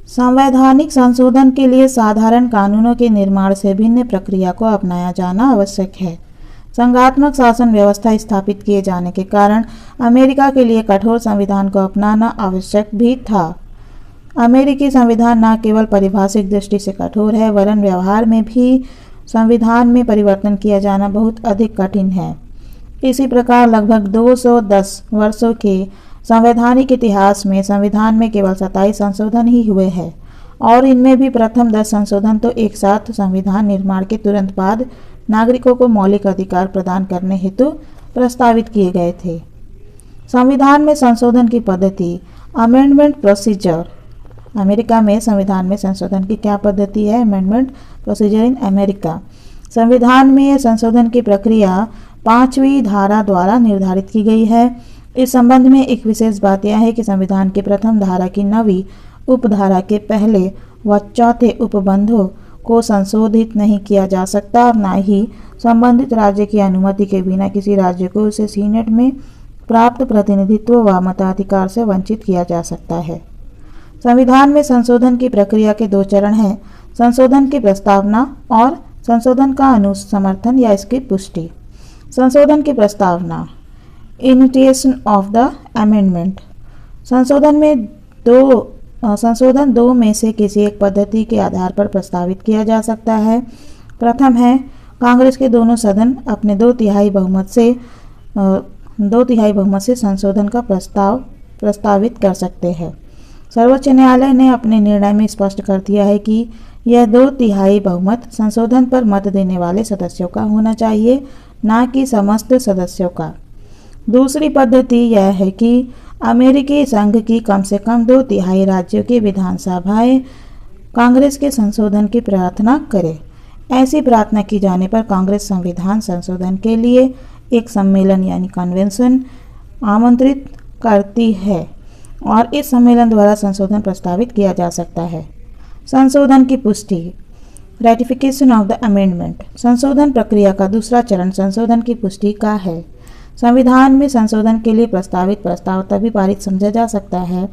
संवैधानिक संशोधन के लिए साधारण कानूनों के निर्माण से भिन्न प्रक्रिया को अपनाया जाना आवश्यक है। संघात्मक शासन व्यवस्था स्थापित किए जाने के कारण अमेरिका के लिए कठोर संविधान को अपनाना आवश्यक भी था। अमेरिकी संविधान न केवल पारिभाषिक दृष्टि से कठोर है वरन व्यवहार में भी संविधान में परिवर्तन किया जाना बहुत अधिक कठिन है। इसी प्रकार लगभग 210 वर्षों के संवैधानिक इतिहास में संविधान में केवल 27 संशोधन ही हुए हैं और इनमें भी प्रथम 10 संशोधन तो एक साथ संविधान निर्माण के तुरंत बाद नागरिकों को मौलिक अधिकार प्रदान करने हेतु प्रस्तावित किए गए थे। संविधान में संशोधन की पद्धति, अमेंडमेंट प्रोसीजर। अमेरिका में संविधान में संशोधन की क्या पद्धति है? Amendment procedure in America. संविधान में संशोधन की प्रक्रिया 5वीं धारा द्वारा निर्धारित की गई है। इस संबंध में एक विशेष बात यह है कि संविधान की प्रथम धारा की 9वीं उपधारा के पहले व चौथे उपबंधों को संशोधित नहीं किया जा सकता और न ही संबंधित राज्य की अनुमति के बिना किसी राज्य को उसे सीनेट में प्राप्त प्रतिनिधित्व व मताधिकार से वंचित किया जा सकता है। संविधान में संशोधन की प्रक्रिया के 2 चरण हैं, संशोधन की प्रस्तावना और संशोधन का अनुसमर्थन या इसकी पुष्टि। संशोधन की प्रस्तावना, इनिशिएशन ऑफ द अमेंडमेंट। संशोधन दो में से किसी एक पद्धति के आधार पर प्रस्तावित किया जा सकता है। प्रथम है कांग्रेस के दोनों सदन अपने 2/3 बहुमत से संशोधन का प्रस्तावित कर सकते हैं। सर्वोच्च न्यायालय ने अपने निर्णय में स्पष्ट कर दिया है कि यह 2/3 बहुमत संशोधन पर मत देने वाले सदस्यों का होना चाहिए, न कि समस्त सदस्यों का। दूसरी पद्धति यह है कि अमेरिकी संघ की कम से कम 2/3 राज्यों की विधानसभाएं कांग्रेस के संशोधन की प्रार्थना करें। ऐसी प्रार्थना की जाने पर कांग्रेस संविधान संशोधन के लिए एक सम्मेलन यानी कन्वेंशन आमंत्रित करती है और इस सम्मेलन द्वारा संशोधन प्रस्तावित किया जा सकता है। संशोधन की पुष्टि, रेटिफिकेशन ऑफ द अमेंडमेंट। संशोधन प्रक्रिया का दूसरा चरण संशोधन की पुष्टि का है। संविधान में संशोधन के लिए प्रस्तावित प्रस्ताव तभी पारित समझा जा सकता है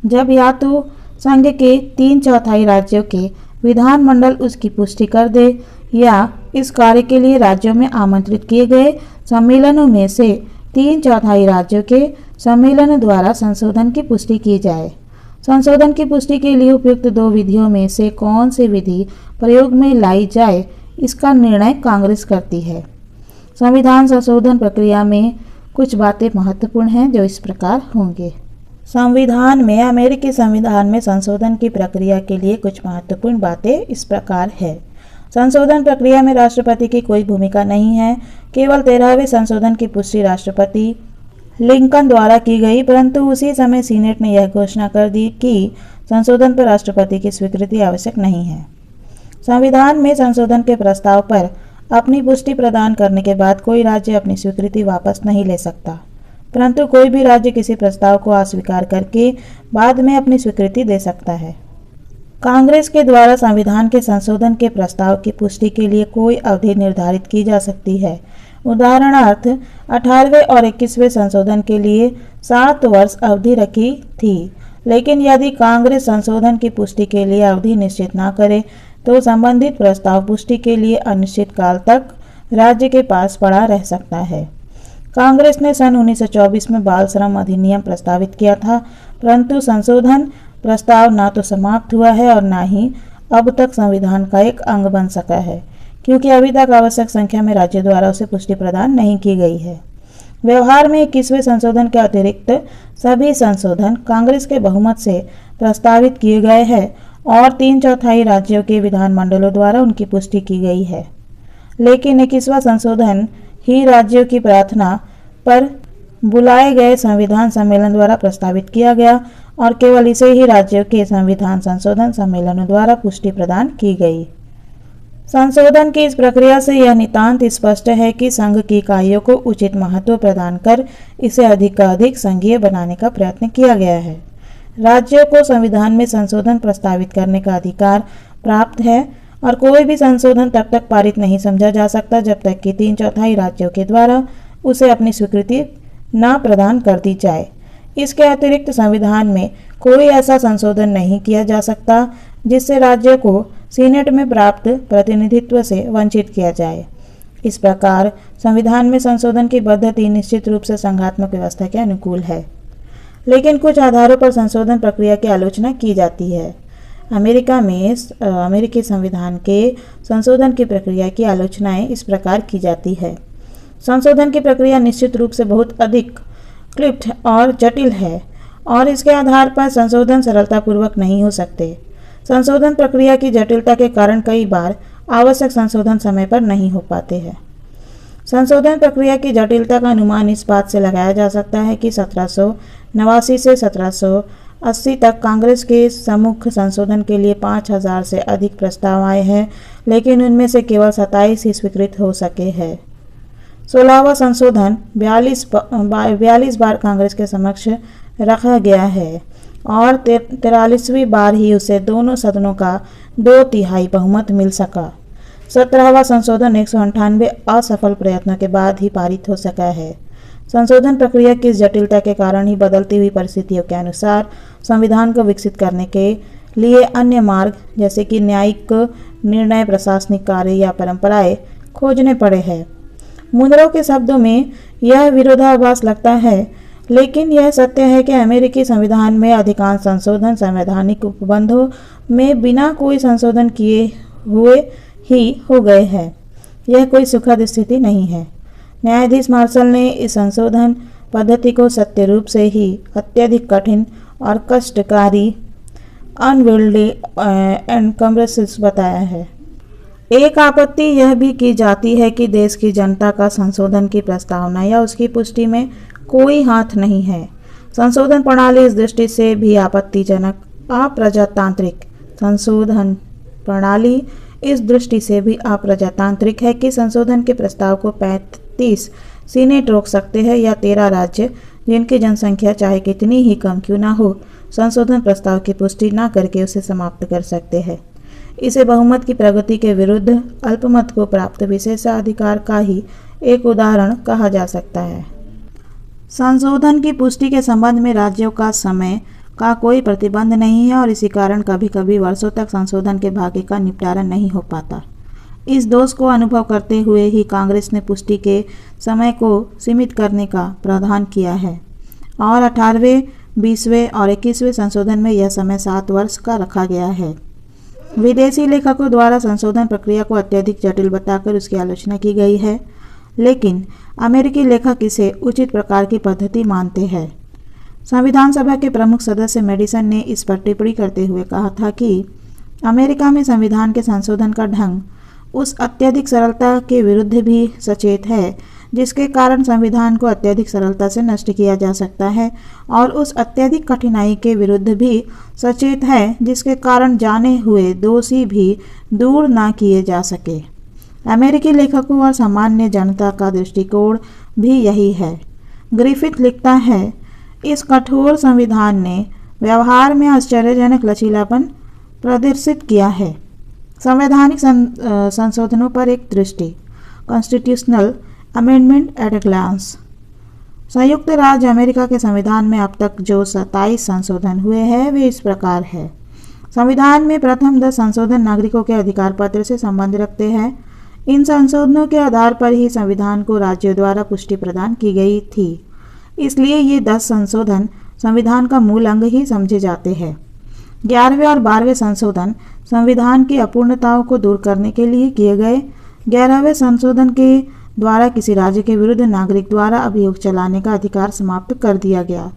जब या तो संघ के 3/4 राज्यों के विधानमंडल उसकी पुष्टि कर दे या इस कार्य के लिए राज्यों में आमंत्रित किए गए सम्मेलनों में से 3/4 राज्यों के सम्मेलन द्वारा संशोधन की पुष्टि की जाए। संशोधन की पुष्टि के लिए उपयुक्त 2 विधियों में से कौन सी विधि प्रयोग में लाई जाए, इसका निर्णय कांग्रेस करती है। संविधान संशोधन प्रक्रिया में कुछ बातें महत्वपूर्ण हैं जो इस प्रकार होंगे। संविधान में, अमेरिकी संविधान में संशोधन की प्रक्रिया के लिए कुछ महत्वपूर्ण बातें इस प्रकार है। संशोधन प्रक्रिया में राष्ट्रपति की कोई भूमिका नहीं है। केवल 13वें संशोधन की पुष्टि राष्ट्रपति लिंकन द्वारा की गई, परंतु उसी समय सीनेट ने यह घोषणा कर दी कि संशोधन पर राष्ट्रपति की स्वीकृति आवश्यक नहीं है। संविधान में संशोधन के प्रस्ताव पर अपनी पुष्टि प्रदान करने के बाद कोई राज्य अपनी स्वीकृति वापस नहीं ले सकता, परंतु कोई भी राज्य किसी प्रस्ताव को अस्वीकार करके बाद में अपनी स्वीकृति दे सकता है। कांग्रेस के द्वारा संविधान के संशोधन के प्रस्ताव की पुष्टि के लिए कोई अवधि निर्धारित की जा सकती है। उदाहरणार्थ 18वें और 21वें संशोधन के लिए 7 वर्ष अवधि रखी थी, लेकिन यदि कांग्रेस संशोधन की पुष्टि के लिए अवधि निश्चित न करे तो संबंधित प्रस्ताव पुष्टि के लिए अनिश्चित काल तक राज्य के पास पड़ा रह सकता है। कांग्रेस ने सन 1924 में बाल श्रम अधिनियम प्रस्तावित किया था, परंतु संशोधन प्रस्ताव न तो समाप्त हुआ है और न ही अब तक संविधान का एक अंग बन सका है, क्योंकि अभी तक आवश्यक संख्या में राज्यों द्वारा उसे पुष्टि प्रदान नहीं की गई है। व्यवहार में 21वें संशोधन के अतिरिक्त सभी संशोधन कांग्रेस के बहुमत से प्रस्तावित किए गए हैं और 3/4 राज्यों के विधानमंडलों द्वारा उनकी पुष्टि की गई है। लेकिन 21वां संशोधन ही राज्यों की प्रार्थना पर बुलाए गए संविधान सम्मेलन द्वारा प्रस्तावित किया गया और केवल इसे ही राज्यों के संविधान संशोधन सम्मेलनों द्वारा पुष्टि प्रदान की गई। संशोधन की इस प्रक्रिया से यह नितांत स्पष्ट है कि संघ की इकाइयों को उचित महत्व प्रदान कर इसे अधिक से अधिक संघीय बनाने का प्रयत्न किया गया है। राज्यों को संविधान में संशोधन प्रस्तावित करने का अधिकार प्राप्त है और कोई भी संशोधन तब तक पारित नहीं समझा जा सकता जब तक कि 3/4 राज्यों के द्वारा उसे अपनी स्वीकृति न प्रदान कर दी जाए। इसके अतिरिक्त संविधान में कोई ऐसा संशोधन नहीं किया जा सकता जिससे राज्यों को सीनेट में प्राप्त प्रतिनिधित्व से वंचित किया जाए। इस प्रकार संविधान में संशोधन की पद्धति निश्चित रूप से संघात्मक व्यवस्था के अनुकूल है, लेकिन कुछ आधारों पर संशोधन प्रक्रिया की आलोचना की जाती है। अमेरिका में अमेरिकी संविधान के संशोधन की प्रक्रिया की आलोचनाएं इस प्रकार की जाती है। संशोधन की प्रक्रिया निश्चित रूप से बहुत अधिक क्लिप्त और जटिल है और इसके आधार पर संशोधन सरलतापूर्वक नहीं हो सकते। संशोधन प्रक्रिया की जटिलता के कारण कई बार आवश्यक संशोधन समय पर नहीं हो पाते हैं। संशोधन प्रक्रिया की जटिलता का अनुमान इस बात से लगाया जा सकता है कि 1789 से 1780 तक कांग्रेस के सम्मुख संशोधन के लिए 5000 से अधिक प्रस्ताव आए हैं, लेकिन उनमें से केवल 27 ही स्वीकृत हो सके हैं। 16वां संशोधन 42 बार कांग्रेस के समक्ष रखा गया है और 43वीं बार ही उसे दोनों सदनों का 2/3 बहुमत मिल सका। 17वां संशोधन 198 असफल प्रयत्नों के बाद ही पारित हो सका है। संशोधन प्रक्रिया की जटिलता के कारण ही बदलती हुई परिस्थितियों के अनुसार संविधान को विकसित करने के लिए अन्य मार्ग जैसे कि न्यायिक निर्णय, प्रशासनिक कार्य या परंपराएं खोजने पड़े हैं। मुनरो के शब्दों में यह विरोधाभास लगता है, लेकिन यह सत्य है कि अमेरिकी संविधान में अधिकांश संशोधन संवैधानिक उपबंधों में बिना कोई संशोधन किए हुए ही हो गए हैं। यह कोई सुखद स्थिति नहीं है। न्यायाधीश मार्शल ने इस संशोधन पद्धति को सत्य रूप से ही अत्यधिक कठिन और कष्टकारी अनविल्डी एनकम्ब्रेसिस बताया है। एक आपत्ति यह भी की जाती है कि देश की जनता का संशोधन की प्रस्तावना या उसकी पुष्टि में कोई हाथ नहीं है। संशोधन प्रणाली इस दृष्टि से भी आपत्तिजनक अप्रजातांत्रिक संशोधन प्रणाली इस दृष्टि से भी अप्रजातांत्रिक है कि संशोधन के प्रस्ताव को 35 सीनेट रोक सकते हैं या 13 राज्य, जिनकी जनसंख्या चाहे कितनी ही कम क्यों ना हो, संशोधन प्रस्ताव की पुष्टि न करके उसे समाप्त कर सकते हैं। इसे बहुमत की प्रगति के विरुद्ध अल्पमत को प्राप्त विशेषाधिकार का ही एक उदाहरण कहा जा सकता है। संशोधन की पुष्टि के संबंध में राज्यों का समय का कोई प्रतिबंध नहीं है और इसी कारण कभी कभी वर्षों तक संशोधन के भाग्य का निपटारा नहीं हो पाता। इस दोष को अनुभव करते हुए ही कांग्रेस ने पुष्टि के समय को सीमित करने का प्रावधान किया है और 18वें, 20वें और 21वें संशोधन में यह समय 7 वर्ष का रखा गया है। विदेशी लेखकों द्वारा संशोधन प्रक्रिया को अत्यधिक जटिल बताकर उसकी आलोचना की गई है, लेकिन अमेरिकी लेखक इसे उचित प्रकार की पद्धति मानते हैं। संविधान सभा के प्रमुख सदस्य मेडिसन ने इस पर टिप्पणी करते हुए कहा था कि अमेरिका में संविधान के संशोधन का ढंग उस अत्यधिक सरलता के विरुद्ध भी सचेत है जिसके कारण संविधान को अत्यधिक सरलता से नष्ट किया जा सकता है, और उस अत्यधिक कठिनाई के विरुद्ध भी सचेत है जिसके कारण जाने हुए दोषी भी दूर ना किए जा सके। अमेरिकी लेखकों और सामान्य जनता का दृष्टिकोण भी यही है। ग्रिफिथ लिखता है, इस कठोर संविधान ने व्यवहार में आश्चर्यजनक लचीलापन प्रदर्शित किया है। संवैधानिक संशोधनों पर एक दृष्टि, constitutional amendment at a glance. संयुक्त राज्य अमेरिका के संविधान में अब तक जो 27 संशोधन हुए हैं वे इस प्रकार है। संविधान में प्रथम 10 संशोधन नागरिकों के अधिकार पत्र से संबंध रखते हैं। इन संशोधनों के आधार पर ही संविधान को राज्यों द्वारा पुष्टि प्रदान की गई थी, इसलिए ये 10 संशोधन संविधान का मूल अंग ही समझे जाते हैं। 11वें और 12वें संशोधन संविधान की अपूर्णताओं को दूर करने के लिए किए गए। 11वें संशोधन के द्वारा किसी राज्य के विरुद्ध नागरिक द्वारा अभियोग चलाने का अधिकार समाप्त कर दिया गया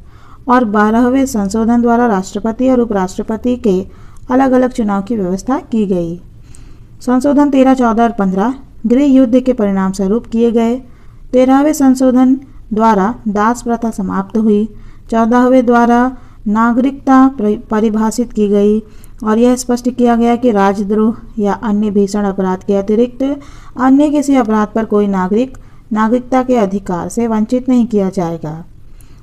और 12वें संशोधन द्वारा राष्ट्रपति और उपराष्ट्रपति के अलग अलग चुनाव की व्यवस्था की गई। संशोधन 13, 14 और 15 गृह युद्ध के परिणाम स्वरूप किए गए। 13वें संशोधन द्वारा दास प्रथा समाप्त हुई। 14वें द्वारा नागरिकता परिभाषित की गई और यह स्पष्ट किया गया कि राजद्रोह या अन्य भीषण अपराध के अतिरिक्त अन्य किसी अपराध पर कोई नागरिक नागरिकता के अधिकार से वंचित नहीं किया जाएगा।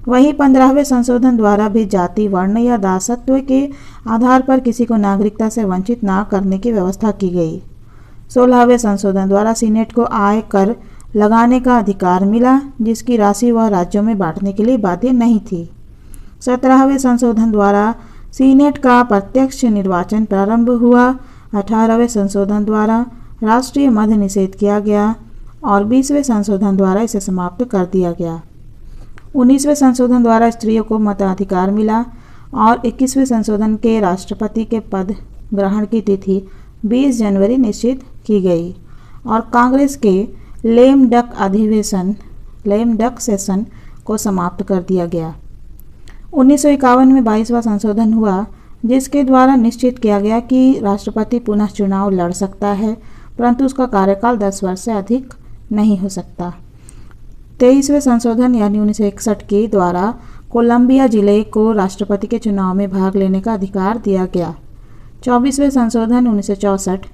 वहीं 15वें संशोधन द्वारा भी जाति, वर्ण या दासत्व के आधार पर किसी को नागरिकता से वंचित न करने की व्यवस्था की गई। 16वें संशोधन द्वारा सीनेट को आय कर लगाने का अधिकार मिला, जिसकी राशि वह राज्यों में बांटने के लिए बाध्य नहीं थी। 17वें संशोधन द्वारा सीनेट का प्रत्यक्ष निर्वाचन प्रारंभ हुआ। 18वें संशोधन द्वारा राष्ट्रीय मद्य निषेध किया गया और 20वें संशोधन द्वारा इसे समाप्त कर दिया गया। 19वें संशोधन द्वारा स्त्रियों को मताधिकार मिला और 21वें संशोधन के राष्ट्रपति के पद ग्रहण की तिथि 20 जनवरी निश्चित की गई और कांग्रेस के लेम डक सेशन को समाप्त कर दिया गया। 1951 में 22वां संशोधन हुआ, जिसके द्वारा निश्चित किया गया कि राष्ट्रपति पुनः चुनाव लड़ सकता है, परंतु उसका कार्यकाल 10 वर्ष से अधिक नहीं हो सकता। 23वें संशोधन यानी 1961 के द्वारा कोलंबिया जिले को राष्ट्रपति के चुनाव में भाग लेने का अधिकार दिया गया। 24वें संशोधन 1964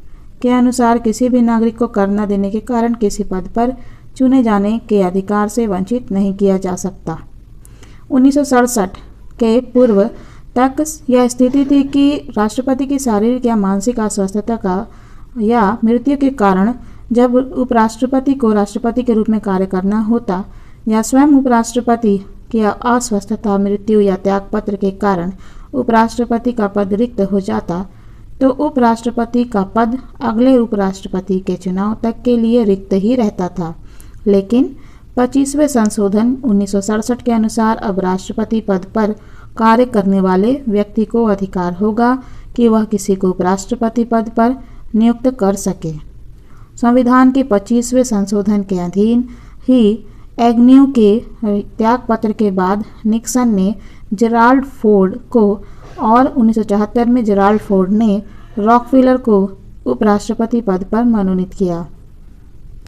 के अनुसार किसी भी नागरिक को कर न देने के कारण किसी पद पर चुने जाने के अधिकार से वंचित नहीं किया जा सकता। 1967 के पूर्व तक यह स्थिति थी कि राष्ट्रपति की शारीरिक या मानसिक अस्वस्थता का या मृत्यु के कारण जब उपराष्ट्रपति को राष्ट्रपति के रूप में कार्य करना होता या स्वयं उपराष्ट्रपति की अस्वस्थता, मृत्यु या त्यागपत्र के कारण उपराष्ट्रपति का पद रिक्त हो जाता, तो उपराष्ट्रपति का पद अगले उपराष्ट्रपति के चुनाव तक के लिए रिक्त ही रहता था। लेकिन 25वें संशोधन 1967 के अनुसार अब राष्ट्रपति पद पर कार्य करने वाले व्यक्ति को अधिकार होगा कि वह किसी को उपराष्ट्रपति पद पर नियुक्त कर सके। संविधान के 25वें संशोधन के अधीन ही एग्न्यू के त्यागपत्र के बाद निक्सन ने जेराल्ड फोर्ड को और 1974 में जेराल्ड फोर्ड ने रॉकफेलर को उपराष्ट्रपति पद पर मनोनीत किया।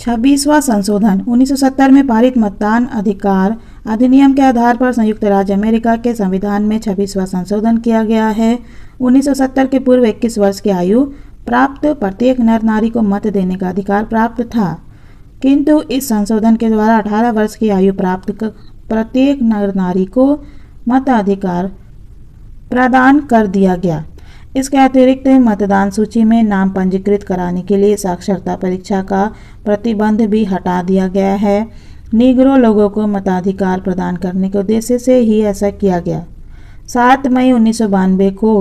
26वां संशोधन 1970 में पारित मतदान अधिकार अधिनियम के आधार पर संयुक्त राज्य अमेरिका के संविधान में 26वां संशोधन किया गया है। 1970 के पूर्व 21 वर्ष की आयु प्राप्त प्रत्येक नर नारी को मत देने का अधिकार प्राप्त था, किंतु इस संशोधन के द्वारा 18 वर्ष की आयु प्राप्त प्रत्येक नर नारी को मताधिकार प्रदान कर दिया गया। इसके अतिरिक्त मतदान सूची में नाम पंजीकृत कराने के लिए साक्षरता परीक्षा का प्रतिबंध भी हटा दिया गया है। नीग्रो लोगों को मताधिकार प्रदान करने के उद्देश्य से ही ऐसा किया गया। 7 मई 1992 को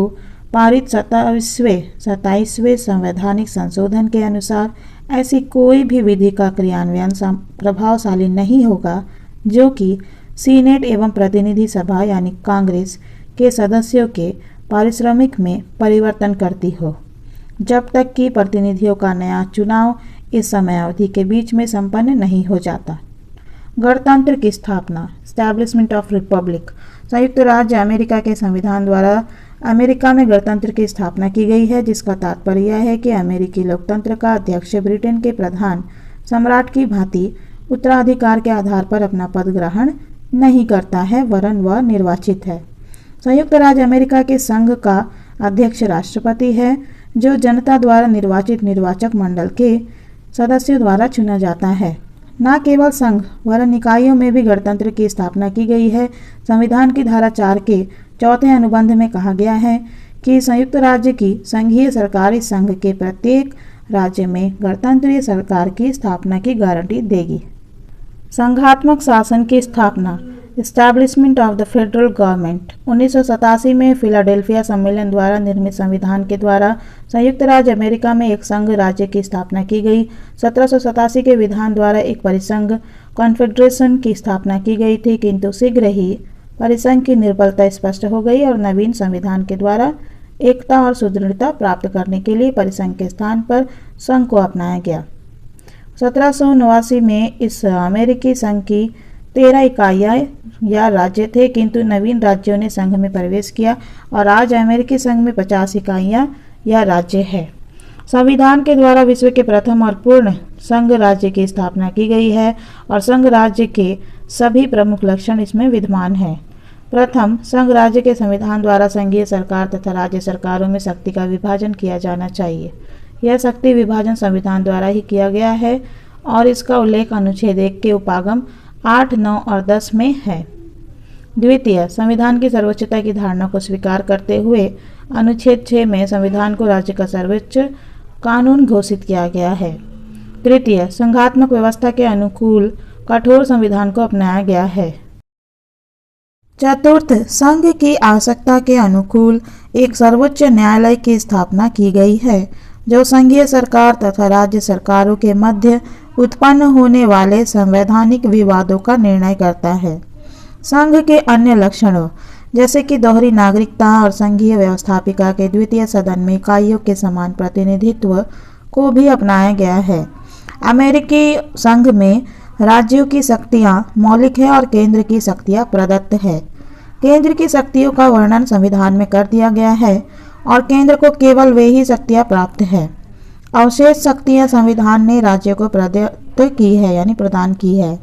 पारित 27वें संवैधानिक संशोधन के अनुसार ऐसी कोई भी विधि का क्रियान्वयन प्रभावशाली नहीं होगा जो कि सीनेट एवं प्रतिनिधि सभा यानी कांग्रेस के सदस्यों के पारिश्रमिक में परिवर्तन करती हो, जब तक कि प्रतिनिधियों का नया चुनाव इस समयावधि के बीच में संपन्न नहीं हो जाता। गणतंत्र की स्थापना, एस्टैब्लिशमेंट ऑफ रिपब्लिक। संयुक्त राज्य अमेरिका के संविधान द्वारा अमेरिका में गणतंत्र की स्थापना की गई है, जिसका तात्पर्य यह है कि अमेरिकी लोकतंत्र का अध्यक्ष ब्रिटेन के प्रधान सम्राट की भांति उत्तराधिकार के आधार पर अपना पद ग्रहण नहीं करता है, वरन वह निर्वाचित है। संयुक्त राज्य अमेरिका के संघ का अध्यक्ष राष्ट्रपति है, जो जनता द्वारा निर्वाचित निर्वाचक मंडल के सदस्यों द्वारा चुना जाता है। न केवल संघ वरन निकायों में भी गणतंत्र की स्थापना की गई है। संविधान की धारा 4 के 4थे अनुबंध में कहा गया है कि संयुक्त राज्य की संघीय सरकार इस संघ के प्रत्येक राज्य में गणतंत्रीय सरकार की स्थापना की गारंटी देगी। संघात्मक शासन की स्थापना, establishment of the federal government. 1987 में फिलाडेल्फिया सम्मेलन द्वारा निर्मित संविधान के द्वारा संयुक्त राज्य अमेरिका में एक संघ राज्य की स्थापना की गई। 1787 के विधान द्वारा एक परिसंघ कॉन्फेडरेशन की स्थापना की गई थी, किंतु शीघ्र ही परिसंघ की निर्बलता स्पष्ट हो गई और नवीन संविधान के द्वारा एकता और सुदृढ़ता प्राप्त करने के लिए परिसंघ के स्थान पर संघ को अपनाया गया। 1789 में इस अमेरिकी संघ की 13 इकाइयाँ या राज्य थे, किंतु नवीन राज्यों ने संघ में प्रवेश किया और आज अमेरिकी संघ में 50 इकाइयाँ या राज्य है। संविधान के द्वारा विश्व के प्रथम और पूर्ण संघ राज्य की स्थापना की गई है और संघ राज्य के सभी प्रमुख लक्षण इसमें विद्यमान हैं। प्रथम, संघ राज्य के संविधान द्वारा संघीय सरकार तथा राज्य सरकारों में शक्ति का विभाजन किया जाना चाहिए। यह शक्ति विभाजन संविधान द्वारा ही किया गया है और इसका उल्लेख अनुच्छेद 1 के उपागम 8, 9 और 10 में है। द्वितीय, संविधान की सर्वोच्चता की धारणा को स्वीकार करते हुए अनुच्छेद 6 में संविधान को राज्य का सर्वोच्च कानून घोषित किया गया है। तृतीय, संघात्मक व्यवस्था के अनुकूल कठोर संविधान को अपनाया गया है। चतुर्थ, संघ की आवश्यकता के अनुकूल एक सर्वोच्च न्यायालय की स्थापना की गई है, जो संघीय सरकार तथा राज्य सरकारों के मध्य उत्पन्न होने वाले संवैधानिक विवादों का निर्णय करता है। संघ के अन्य लक्षणों जैसे कि दोहरी नागरिकता और संघीय व्यवस्थापिका के द्वितीय सदन में इकाइयों के समान प्रतिनिधित्व को भी अपनाया गया है। अमेरिकी संघ में राज्यों की शक्तियां मौलिक है और केंद्र की शक्तियां प्रदत्त है। केंद्र की शक्तियों का वर्णन संविधान में कर दिया गया है और केंद्र को केवल वे ही शक्तियां प्राप्त है। अवशेष शक्तियां संविधान ने राज्यों को प्रदत्त की है यानी प्रदान की है।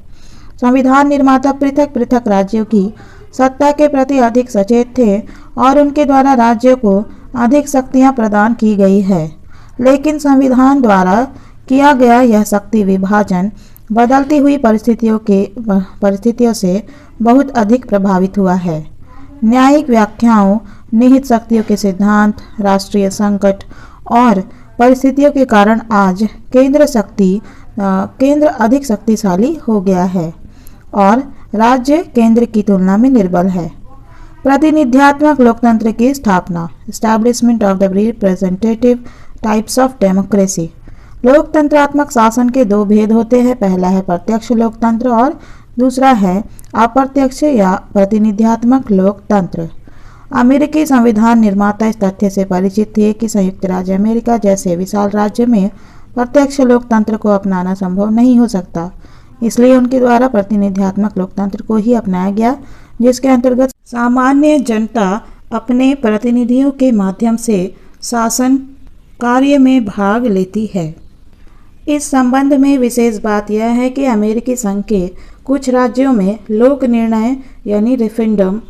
संविधान निर्माता पृथक पृथक राज्यों की सत्ता के प्रति अधिक सचेत थे और उनके द्वारा राज्यों को अधिक शक्तियां प्रदान की गई है, लेकिन संविधान द्वारा किया गया यह शक्ति विभाजन बदलती हुई परिस्थितियों से बहुत अधिक प्रभावित हुआ है। न्यायिक व्याख्याओं, निहित शक्तियों के सिद्धांत, राष्ट्रीय संकट और परिस्थितियों के कारण आज केंद्र अधिक शक्तिशाली हो गया है और राज्य केंद्र की तुलना में निर्बल है। प्रतिनिध्यात्मक लोकतंत्र की स्थापना, establishment of the representative types of democracy. लोकतंत्रात्मक शासन के दो भेद होते हैं, पहला है प्रत्यक्ष लोकतंत्र और दूसरा है अप्रत्यक्ष या प्रतिनिध्यात्मक लोकतंत्र। अमेरिकी संविधान निर्माता इस तथ्य से परिचित थे कि संयुक्त राज्य अमेरिका जैसे विशाल राज्य में प्रत्यक्ष लोकतंत्र को अपनाना संभव नहीं हो सकता, इसलिए उनके द्वारा प्रतिनिध्यात्मक लोकतंत्र को ही अपनाया गया, जिसके अंतर्गत सामान्य जनता अपने प्रतिनिधियों के माध्यम से शासन कार्य में भाग लेती है। इस संबंध में विशेष बात यह है कि अमेरिकी संघ के कुछ राज्यों में लोक निर्णय यानी रेफरेंडम,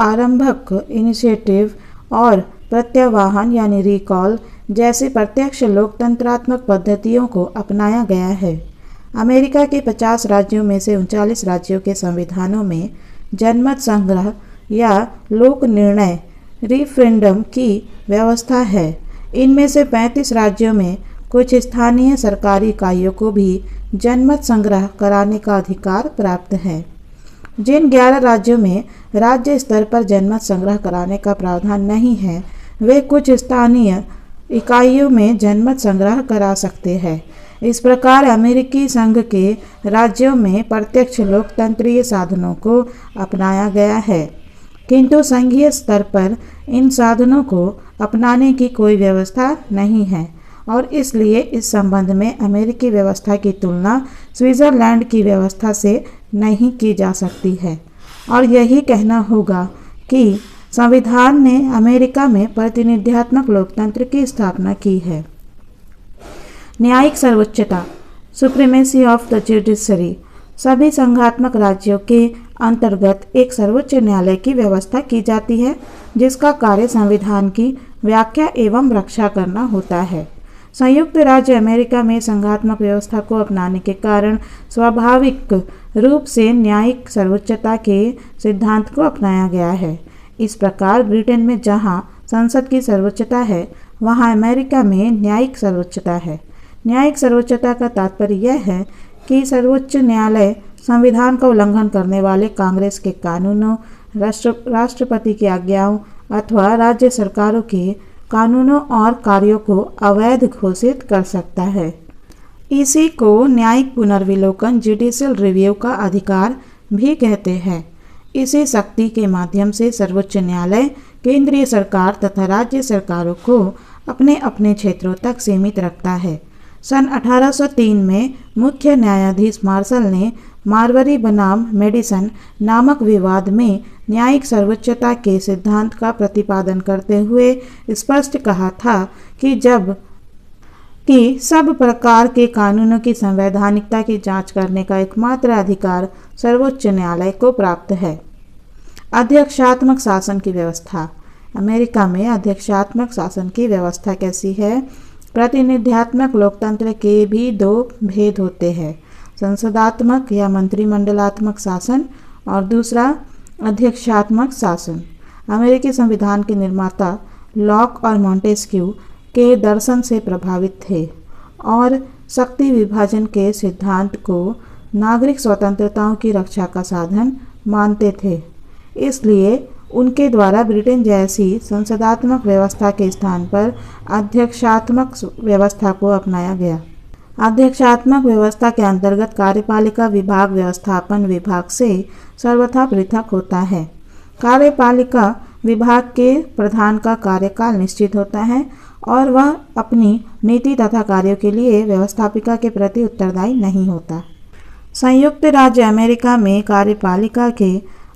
आरंभक इनिशिएटिव और प्रत्यावाहन यानी रिकॉल जैसी प्रत्यक्ष लोकतंत्रात्मक पद्धतियों को अपनाया गया है। अमेरिका के 50 राज्यों में से 39 राज्यों के संविधानों में जनमत संग्रह या लोक निर्णय रेफरेंडम की व्यवस्था है। इनमें से 35 राज्यों में कुछ स्थानीय सरकारी इकाइयों को भी जनमत संग्रह कराने का अधिकार प्राप्त है। जिन 11 राज्यों में राज्य स्तर पर जनमत संग्रह कराने का प्रावधान नहीं है, वे कुछ स्थानीय इकाइयों में जनमत संग्रह करा सकते हैं। इस प्रकार अमेरिकी संघ के राज्यों में प्रत्यक्ष लोकतंत्रीय साधनों को अपनाया गया है, किंतु संघीय स्तर पर इन साधनों को अपनाने की कोई व्यवस्था नहीं है और इसलिए इस संबंध में अमेरिकी व्यवस्था की तुलना स्विट्जरलैंड की व्यवस्था से नहीं की जा सकती है। और यही कहना होगा कि संविधान ने अमेरिका में प्रतिनिध्यात्मक लोकतंत्र की स्थापना की है। न्यायिक सर्वोच्चता, सुप्रीमेसी ऑफ द जुडिशरी। सभी संघात्मक राज्यों के अंतर्गत एक सर्वोच्च न्यायालय की व्यवस्था की जाती है, जिसका कार्य संविधान की व्याख्या एवं रक्षा करना होता है। संयुक्त राज्य अमेरिका में संघात्मक व्यवस्था को अपनाने के कारण स्वाभाविक रूप से न्यायिक सर्वोच्चता के सिद्धांत को अपनाया गया है। इस प्रकार ब्रिटेन में जहां संसद की सर्वोच्चता है, वहां अमेरिका में न्यायिक सर्वोच्चता है। न्यायिक सर्वोच्चता का तात्पर्य यह है कि सर्वोच्च न्यायालय संविधान का उल्लंघन करने वाले कांग्रेस के कानूनों, राष्ट्रपति की आज्ञाओं अथवा राज्य सरकारों के कानूनों और कार्यों को अवैध घोषित कर सकता है। इसी को न्यायिक पुनर्विलोकन जुडिशियल रिव्यू का अधिकार भी कहते हैं। इसी शक्ति के माध्यम से सर्वोच्च न्यायालय केंद्रीय सरकार तथा राज्य सरकारों को अपने अपने क्षेत्रों तक सीमित रखता है। सन 1803 में मुख्य न्यायाधीश मार्शल ने मारवरी बनाम मेडिसन नामक विवाद में न्यायिक सर्वोच्चता के सिद्धांत का प्रतिपादन करते हुए स्पष्ट कहा था कि सब प्रकार के कानूनों की संवैधानिकता की जांच करने का एकमात्र अधिकार सर्वोच्च न्यायालय को प्राप्त है। अध्यक्षात्मक शासन की व्यवस्था। अमेरिका में अध्यक्षात्मक शासन की व्यवस्था कैसी है? प्रतिनिध्यात्मक लोकतंत्र के भी दो भेद होते हैं, संसदात्मक या मंत्रिमंडलात्मक शासन और दूसरा अध्यक्षात्मक शासन। अमेरिकी संविधान के निर्माता लॉक और मॉन्टेस्क्यू के दर्शन से प्रभावित थे और शक्ति विभाजन के सिद्धांत को नागरिक स्वतंत्रताओं की रक्षा का साधन मानते थे। इसलिए उनके द्वारा ब्रिटेन जैसी संसदात्मक व्यवस्था के स्थान पर अध्यक्षात्मक व्यवस्था को अपनाया गया। अध्यक्षात्मक व्यवस्था के अंतर्गत कार्यपालिका विभाग व्यवस्थापन विभाग से सर्वथा पृथक होता है। कार्यपालिका विभाग के प्रधान का कार्यकाल निश्चित होता है और वह अपनी नीति तथा कार्यों के लिए व्यवस्थापिका के प्रति उत्तरदायी नहीं होता। संयुक्त राज्य अमेरिका में कार्यपालिका के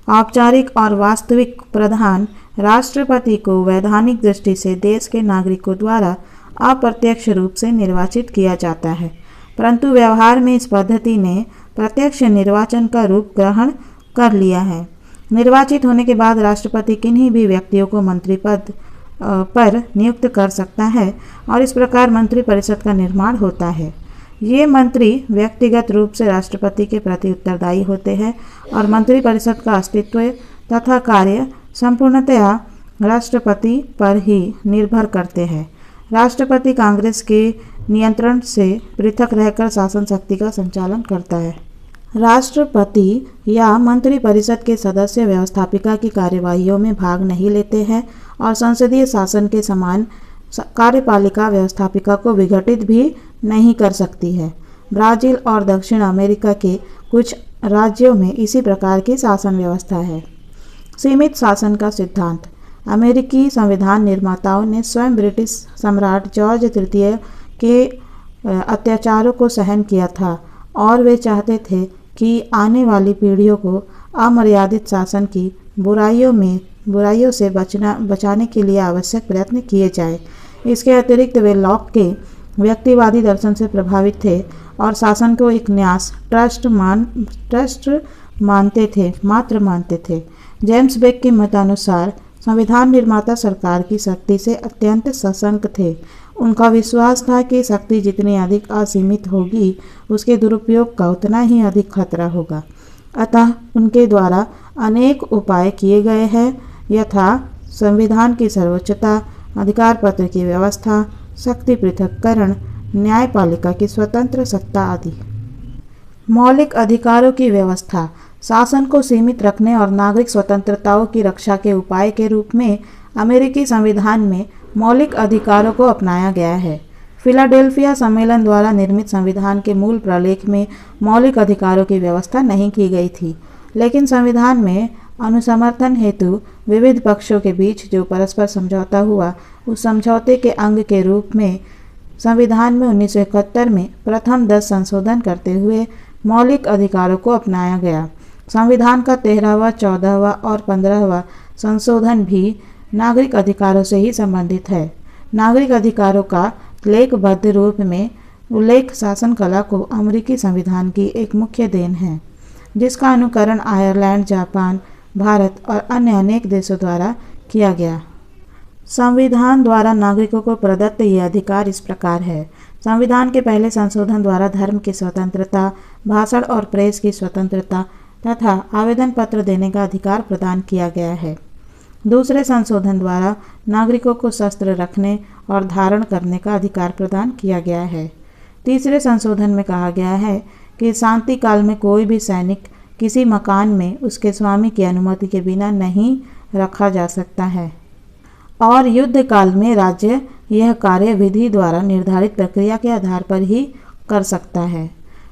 औपचारिक और वास्तविक प्रधान राष्ट्रपति को वैधानिक दृष्टि से देश के नागरिकों द्वारा अप्रत्यक्ष रूप से निर्वाचित किया जाता है, परंतु व्यवहार में इस पद्धति ने प्रत्यक्ष निर्वाचन का रूप ग्रहण कर लिया है। निर्वाचित होने के बाद राष्ट्रपति किन्हीं भी व्यक्तियों को मंत्री पद पर नियुक्त कर सकता है और इस प्रकार मंत्रिपरिषद का निर्माण होता है। ये मंत्री व्यक्तिगत रूप से राष्ट्रपति के प्रति उत्तरदायी होते हैं और मंत्रिपरिषद का अस्तित्व तथा कार्य संपूर्णतया राष्ट्रपति पर ही निर्भर करते हैं। राष्ट्रपति कांग्रेस के नियंत्रण से पृथक रहकर शासन शक्ति का संचालन करता है। राष्ट्रपति या मंत्रिपरिषद के सदस्य व्यवस्थापिका की कार्यवाहियों में भाग नहीं लेते हैं और संसदीय शासन के समान कार्यपालिका व्यवस्थापिका को विघटित भी नहीं कर सकती है। ब्राज़ील और दक्षिण अमेरिका के कुछ राज्यों में इसी प्रकार की शासन व्यवस्था है। सीमित शासन का सिद्धांत। अमेरिकी संविधान निर्माताओं ने स्वयं ब्रिटिश सम्राट जॉर्ज तृतीय के अत्याचारों को सहन किया था और वे चाहते थे कि आने वाली पीढ़ियों को अमर्यादित शासन की बुराइयों से बचाने के लिए आवश्यक प्रयत्न किए जाए। इसके अतिरिक्त वे लॉक के व्यक्तिवादी दर्शन से प्रभावित थे और शासन को एक न्यास ट्रस्ट मानते थे। जेम्स बेक के मतानुसार संविधान निर्माता सरकार की शक्ति से अत्यंत सशंक थे। उनका विश्वास था कि शक्ति जितनी अधिक असीमित होगी, उसके दुरुपयोग का उतना ही अधिक खतरा होगा। अतः उनके द्वारा अनेक उपाय किए गए हैं, यथा संविधान की सर्वोच्चता, अधिकार पत्र की व्यवस्था, शक्ति पृथक्करण, न्यायपालिका की स्वतंत्र सत्ता आदि। मौलिक अधिकारों की व्यवस्था शासन को सीमित रखने और नागरिक स्वतंत्रताओं की रक्षा के उपाय के रूप में अमेरिकी संविधान में मौलिक अधिकारों को अपनाया गया है। फिलाडेल्फिया सम्मेलन द्वारा निर्मित संविधान के मूल प्रलेख में मौलिक अधिकारों की व्यवस्था नहीं की गई थी, लेकिन संविधान में अनुसमर्थन हेतु विविध पक्षों के बीच जो परस्पर समझौता हुआ, उस समझौते के अंग के रूप में संविधान में 1971 में प्रथम 10 संशोधन करते हुए मौलिक अधिकारों को अपनाया गया। संविधान का 13वां, 14वां और 15वां संशोधन भी नागरिक अधिकारों से ही संबंधित है। नागरिक अधिकारों का लेखबद्ध रूप में उल्लेख शासन कला को अमेरिकी संविधान की एक मुख्य देन है, जिसका अनुकरण आयरलैंड, जापान, भारत और अन्य अनेक देशों द्वारा किया गया। संविधान द्वारा नागरिकों को प्रदत्त ये अधिकार इस प्रकार है। संविधान के पहले संशोधन द्वारा धर्म की स्वतंत्रता, भाषण और प्रेस की स्वतंत्रता तथा आवेदन पत्र देने का अधिकार प्रदान किया गया है। दूसरे संशोधन द्वारा नागरिकों को शस्त्र रखने और धारण करने का अधिकार प्रदान किया गया है। तीसरे संशोधन में कहा गया है कि शांति काल में कोई भी सैनिक किसी मकान में उसके स्वामी की अनुमति के बिना नहीं रखा जा सकता है और युद्ध काल में राज्य यह कार्य विधि द्वारा निर्धारित प्रक्रिया के आधार पर ही कर सकता है।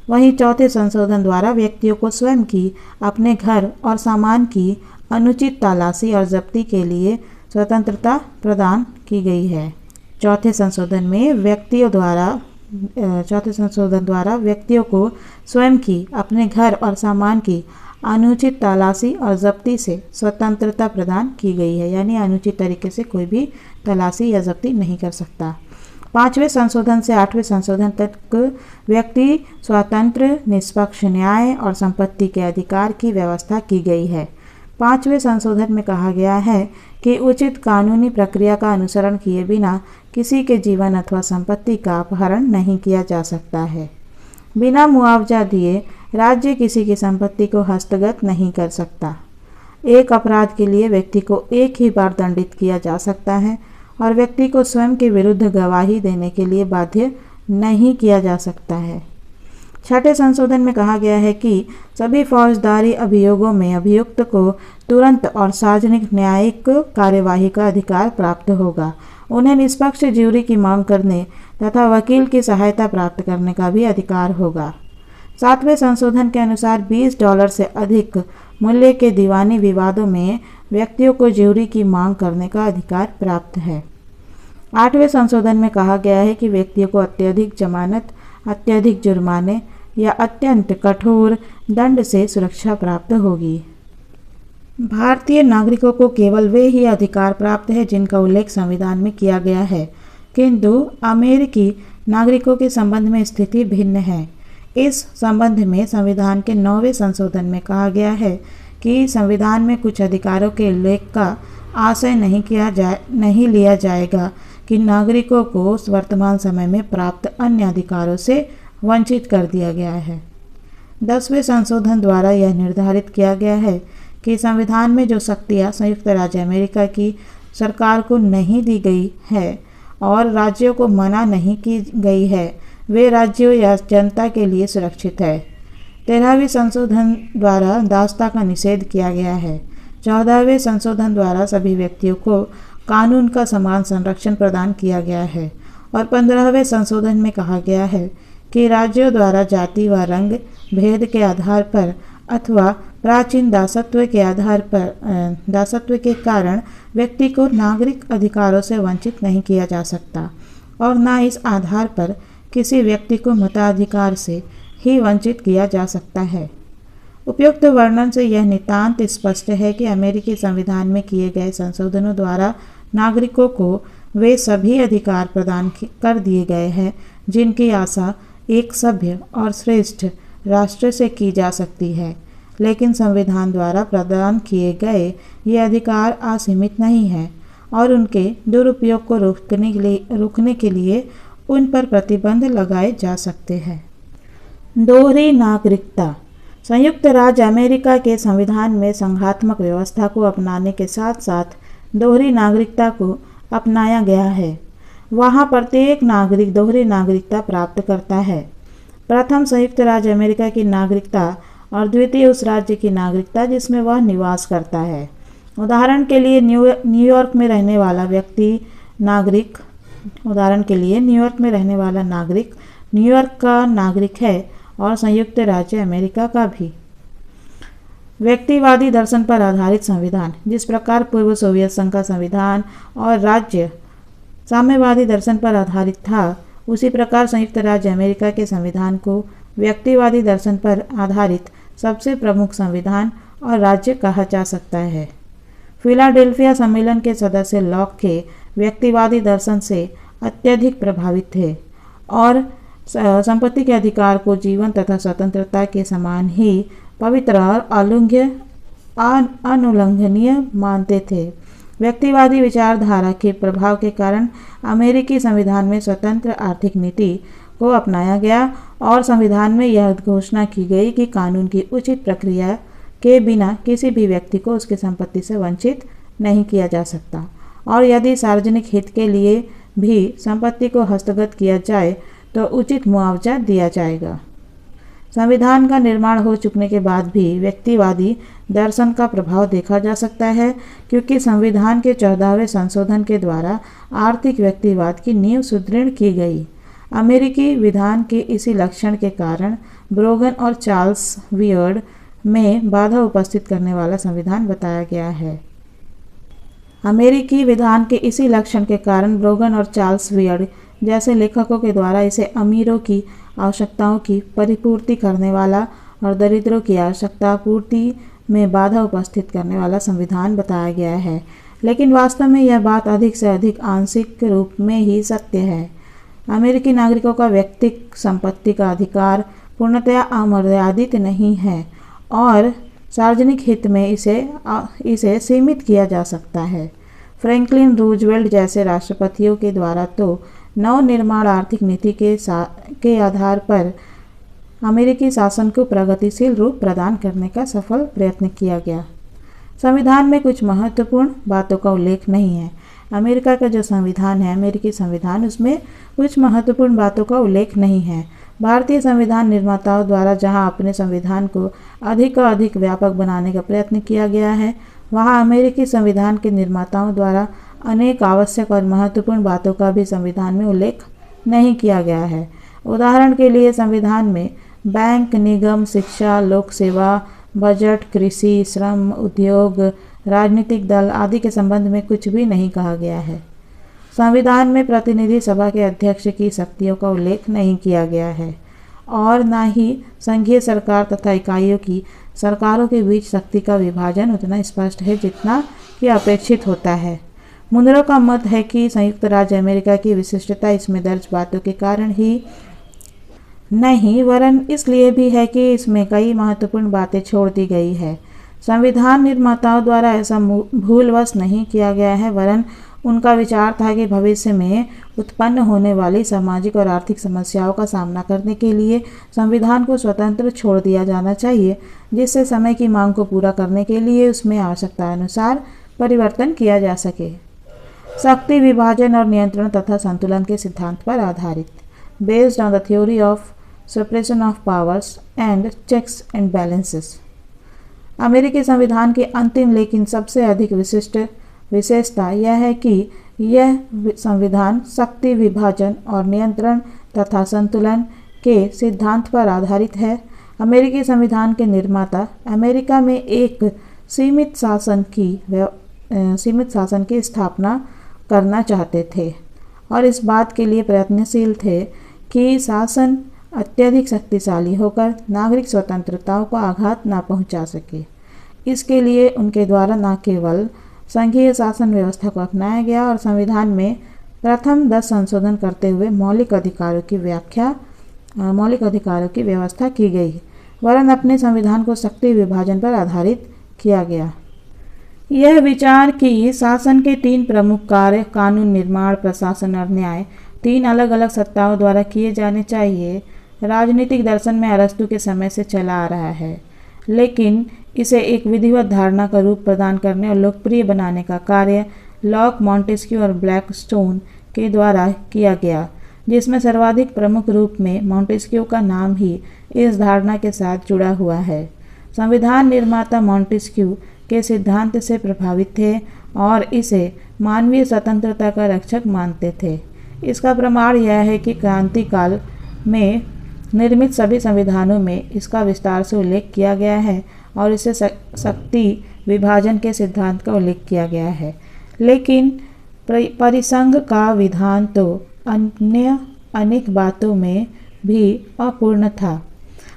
वहीं चौथे संशोधन द्वारा व्यक्तियों को स्वयं की, अपने घर और सामान की अनुचित तलाशी और जब्ती के लिए स्वतंत्रता प्रदान की गई है। चौथे संशोधन द्वारा व्यक्तियों को स्वयं की, अपने घर और सामान की अनुचित तलाशी और जब्ती से स्वतंत्रता प्रदान की गई है, यानी अनुचित तरीके से कोई भी तलाशी या जब्ती नहीं कर सकता। 5वें संशोधन से 8वें संशोधन तक व्यक्ति स्वतंत्र, निष्पक्ष न्याय और संपत्ति के अधिकार की व्यवस्था की गई है। 5वें संशोधन में कहा गया है कि उचित कानूनी प्रक्रिया का अनुसरण किए बिना किसी के जीवन अथवा संपत्ति का अपहरण नहीं किया जा सकता है। बिना मुआवजा दिए राज्य किसी की संपत्ति को हस्तगत नहीं कर सकता। एक अपराध के लिए व्यक्ति को एक ही बार दंडित किया जा सकता है और व्यक्ति को स्वयं के विरुद्ध गवाही देने के लिए बाध्य नहीं किया जा सकता है। 6ठे संशोधन में कहा गया है कि सभी फौजदारी अभियोगों में अभियुक्त को तुरंत और सार्वजनिक न्यायिक कार्यवाही का अधिकार प्राप्त होगा। उन्हें निष्पक्ष ज्यूरी की मांग करने तथा वकील की सहायता प्राप्त करने का भी अधिकार होगा। 7वें संशोधन के अनुसार $20 से अधिक मूल्य के दीवानी विवादों में व्यक्तियों को ज्यूरी की मांग करने का अधिकार प्राप्त है। 8वें संशोधन में कहा गया है कि व्यक्तियों को अत्यधिक जमानत, अत्यधिक जुर्माने या अत्यंत कठोर दंड से सुरक्षा प्राप्त होगी। भारतीय नागरिकों को केवल वे ही अधिकार प्राप्त है जिनका उल्लेख संविधान में किया गया है, किंतु अमेरिकी नागरिकों के संबंध में स्थिति भिन्न है। इस संबंध में संविधान के 9वें संशोधन में कहा गया है कि संविधान में कुछ अधिकारों के उल्लेख का आशय नहीं लिया जाएगा कि नागरिकों को वर्तमान समय में प्राप्त अन्य अधिकारों से वंचित कर दिया गया है। 10वें संशोधन द्वारा यह निर्धारित किया गया है कि संविधान में जो शक्तियाँ संयुक्त राज्य अमेरिका की सरकार को नहीं दी गई है और राज्यों को मना नहीं की गई है, वे राज्यों या जनता के लिए सुरक्षित है। 13वें संशोधन द्वारा दासता का निषेध किया गया है। 14वें संशोधन द्वारा सभी व्यक्तियों को कानून का समान संरक्षण प्रदान किया गया है और 15वें संशोधन में कहा गया है कि राज्यों द्वारा जाति व रंग भेद के आधार पर अथवा प्राचीन दासत्व के कारण व्यक्ति को नागरिक अधिकारों से वंचित नहीं किया जा सकता और न इस आधार पर किसी व्यक्ति को मताधिकार से ही वंचित किया जा सकता है। उपयुक्त वर्णन से यह नितांत स्पष्ट है कि अमेरिकी संविधान में किए गए संशोधनों द्वारा नागरिकों को वे सभी अधिकार प्रदान कर दिए गए हैं जिनकी आशा एक सभ्य और श्रेष्ठ राष्ट्र से की जा सकती है, लेकिन संविधान द्वारा प्रदान किए गए ये अधिकार असीमित नहीं है और उनके दुरुपयोग को रोकने के लिए उन पर प्रतिबंध लगाए जा सकते हैं। दोहरी नागरिकता। संयुक्त राज्य अमेरिका के संविधान में संघात्मक व्यवस्था को अपनाने के साथ साथ दोहरी नागरिकता को अपनाया गया है। वहाँ प्रत्येक नागरिक दोहरी नागरिकता प्राप्त करता है। प्रथम संयुक्त राज्य अमेरिका की नागरिकता और द्वितीय उस राज्य की नागरिकता जिसमें वह निवास करता है। उदाहरण के लिए न्यूयॉर्क में रहने वाला नागरिक न्यूयॉर्क का नागरिक है और संयुक्त राज्य अमेरिका का भी। व्यक्तिवादी दर्शन पर आधारित संविधान। जिस प्रकार पूर्व सोवियत संघ का संविधान और राज्य साम्यवादी दर्शन पर आधारित था, उसी प्रकार संयुक्त राज्य अमेरिका के संविधान को व्यक्तिवादी दर्शन पर आधारित सबसे प्रमुख संविधान और राज्य कहा जा सकता है। फिलाडेल्फिया सम्मेलन के सदस्य लॉक के व्यक्तिवादी दर्शन से अत्यधिक प्रभावित थे और संपत्ति के अधिकार को जीवन तथा स्वतंत्रता के समान ही पवित्र और अनुल्लंघनीय मानते थे। व्यक्तिवादी विचारधारा के प्रभाव के कारण अमेरिकी संविधान में स्वतंत्र आर्थिक नीति को अपनाया गया और संविधान में यह घोषणा की गई कि कानून की उचित प्रक्रिया के बिना किसी भी व्यक्ति को उसकी संपत्ति से वंचित नहीं किया जा सकता और यदि सार्वजनिक हित के लिए भी संपत्ति को हस्तगत किया जाए तो उचित मुआवजा दिया जाएगा। संविधान का निर्माण हो चुकने के बाद भी व्यक्तिवादी दर्शन का प्रभाव देखा जा सकता है, क्योंकि संविधान के 14वें संशोधन के द्वारा आर्थिक व्यक्तिवाद की नींव सुदृढ़ की गई। अमेरिकी विधान के इसी लक्षण के कारण ब्रोगन और चार्ल्स वियर्ड में बाधा उपस्थित करने वाला संविधान बताया गया है। अमेरिकी विधान के इसी लक्षण के कारण ब्रोगन और चार्ल्स वियर्ड जैसे लेखकों के द्वारा इसे अमीरों की आवश्यकताओं की परिपूर्ति करने वाला और दरिद्रों की आवश्यकता पूर्ति में बाधा उपस्थित करने वाला संविधान बताया गया है। लेकिन वास्तव में यह बात अधिक से अधिक आंशिक रूप में ही सत्य है। अमेरिकी नागरिकों का व्यक्तिगत संपत्ति का अधिकार पूर्णतया अमर्यादित नहीं है और सार्वजनिक हित में इसे सीमित किया जा सकता है। फ्रैंकलिन रूजवेल्ट जैसे राष्ट्रपतियों के द्वारा तो नवनिर्माण आर्थिक नीति के आधार पर अमेरिकी शासन को प्रगतिशील रूप प्रदान करने का सफल प्रयत्न किया गया। संविधान में कुछ महत्वपूर्ण बातों का उल्लेख नहीं है। अमेरिका का जो संविधान है, अमेरिकी संविधान, उसमें कुछ महत्वपूर्ण बातों का उल्लेख नहीं है। भारतीय संविधान निर्माताओं द्वारा जहां अपने संविधान को अधिक व्यापक बनाने का प्रयत्न किया गया है, वहां अमेरिकी संविधान के निर्माताओं द्वारा अनेक आवश्यक और महत्वपूर्ण बातों का भी संविधान में उल्लेख नहीं किया गया है। उदाहरण के लिए संविधान में बैंक, निगम, शिक्षा, लोक सेवा, बजट, कृषि, श्रम, उद्योग, राजनीतिक दल आदि के संबंध में कुछ भी नहीं कहा गया है। संविधान में प्रतिनिधि सभा के अध्यक्ष की शक्तियों का उल्लेख नहीं किया गया है और न ही संघीय सरकार तथा इकाइयों की सरकारों के बीच शक्ति का विभाजन उतना स्पष्ट है जितना कि अपेक्षित होता है। मुनरो का मत है कि संयुक्त राज्य अमेरिका की विशिष्टता इसमें दर्ज बातों के कारण ही नहीं, वरन इसलिए भी है कि इसमें कई महत्वपूर्ण बातें छोड़ दी गई है। संविधान निर्माताओं द्वारा ऐसा भूलवश नहीं किया गया है, वरन उनका विचार था कि भविष्य में उत्पन्न होने वाली सामाजिक और आर्थिक समस्याओं का सामना करने के लिए संविधान को स्वतंत्र छोड़ दिया जाना चाहिए, जिससे समय की मांग को पूरा करने के लिए उसमें आवश्यकता अनुसार परिवर्तन किया जा सके। शक्ति विभाजन और नियंत्रण तथा संतुलन के सिद्धांत पर आधारित, based on the theory of separation of powers and checks and balances. अमेरिकी संविधान की अंतिम लेकिन सबसे अधिक विशेषता यह है कि यह संविधान शक्ति विभाजन और नियंत्रण तथा संतुलन के सिद्धांत पर आधारित है। अमेरिकी संविधान के निर्माता अमेरिका में एक सीमित शासन की स्थापना करना चाहते थे और इस बात के लिए प्रयत्नशील थे कि शासन अत्यधिक शक्तिशाली होकर नागरिक स्वतंत्रताओं को आघात न पहुंचा सके। इसके लिए उनके द्वारा न केवल संघीय शासन व्यवस्था को अपनाया गया और संविधान में प्रथम 10 संशोधन करते हुए मौलिक अधिकारों की व्यवस्था की गई, वरन अपने संविधान को शक्ति विभाजन पर आधारित किया गया। यह विचार कि शासन के 3 प्रमुख कार्य कानून निर्माण, प्रशासन और न्याय 3 अलग अलग सत्ताओं द्वारा किए जाने चाहिए, राजनीतिक दर्शन में अरस्तु के समय से चला आ रहा है, लेकिन इसे एक विधिवत धारणा का रूप प्रदान करने और लोकप्रिय बनाने का कार्य लॉक, मॉन्टेस्क्यू और ब्लैकस्टोन के द्वारा किया गया, जिसमें सर्वाधिक प्रमुख रूप में मॉन्टेस्क्यू का नाम ही इस धारणा के साथ जुड़ा हुआ है। संविधान निर्माता मॉन्टेस्क्यू के सिद्धांत से प्रभावित थे और इसे मानवीय स्वतंत्रता का रक्षक मानते थे। इसका प्रमाण यह है कि क्रांति काल में निर्मित सभी संविधानों में इसका विस्तार से उल्लेख किया गया है और इसे शक्ति विभाजन के सिद्धांत का उल्लेख किया गया है, लेकिन परिसंघ का विधान तो अन्य अनेक बातों में भी अपूर्ण था।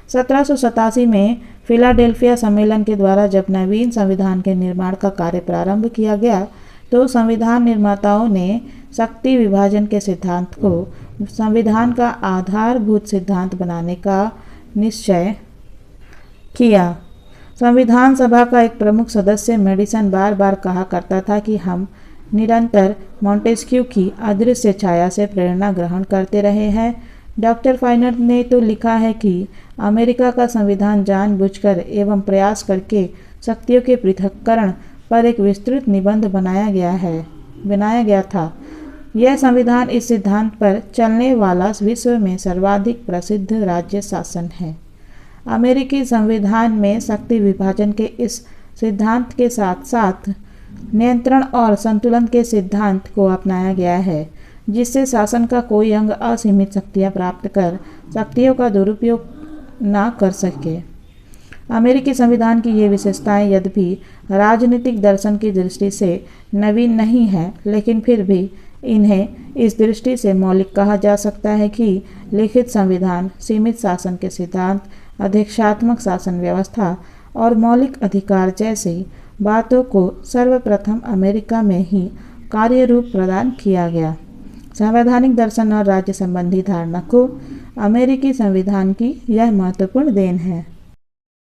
1787 में फिलाडेल्फिया सम्मेलन के द्वारा जब नवीन संविधान के निर्माण का कार्य प्रारंभ किया गया, तो संविधान निर्माताओं ने शक्ति विभाजन के सिद्धांत को संविधान का आधारभूत सिद्धांत बनाने का निश्चय किया। संविधान सभा का एक प्रमुख सदस्य मेडिसन बार बार कहा करता था कि हम निरंतर मॉन्टेस्क्यू की अदृश्य छाया से प्रेरणा ग्रहण करते रहे हैं। डॉक्टर फाइनर ने तो लिखा है कि अमेरिका का संविधान जानबूझकर एवं प्रयास करके शक्तियों के पृथक्करण पर एक विस्तृत निबंध बनाया गया था। यह संविधान इस सिद्धांत पर चलने वाला विश्व में सर्वाधिक प्रसिद्ध राज्य शासन है। अमेरिकी संविधान में शक्ति विभाजन के इस सिद्धांत के साथ साथ नियंत्रण और संतुलन के सिद्धांत को अपनाया गया है, जिससे शासन का कोई अंग असीमित शक्तियां प्राप्त कर शक्तियों का दुरुपयोग न कर सके। अमेरिकी संविधान की ये विशेषताएं यद्यपि राजनीतिक दर्शन की दृष्टि से नवीन नहीं है, लेकिन फिर भी इन्हें इस दृष्टि से मौलिक कहा जा सकता है कि लिखित संविधान सीमित शासन के सिद्धांत, अध्यक्षात्मक शासन व्यवस्था और मौलिक अधिकार जैसी बातों को सर्वप्रथम अमेरिका में ही कार्य रूप प्रदान किया गया। संवैधानिक दर्शन और राज्य संबंधी धारणा को अमेरिकी संविधान की यह महत्वपूर्ण देन है।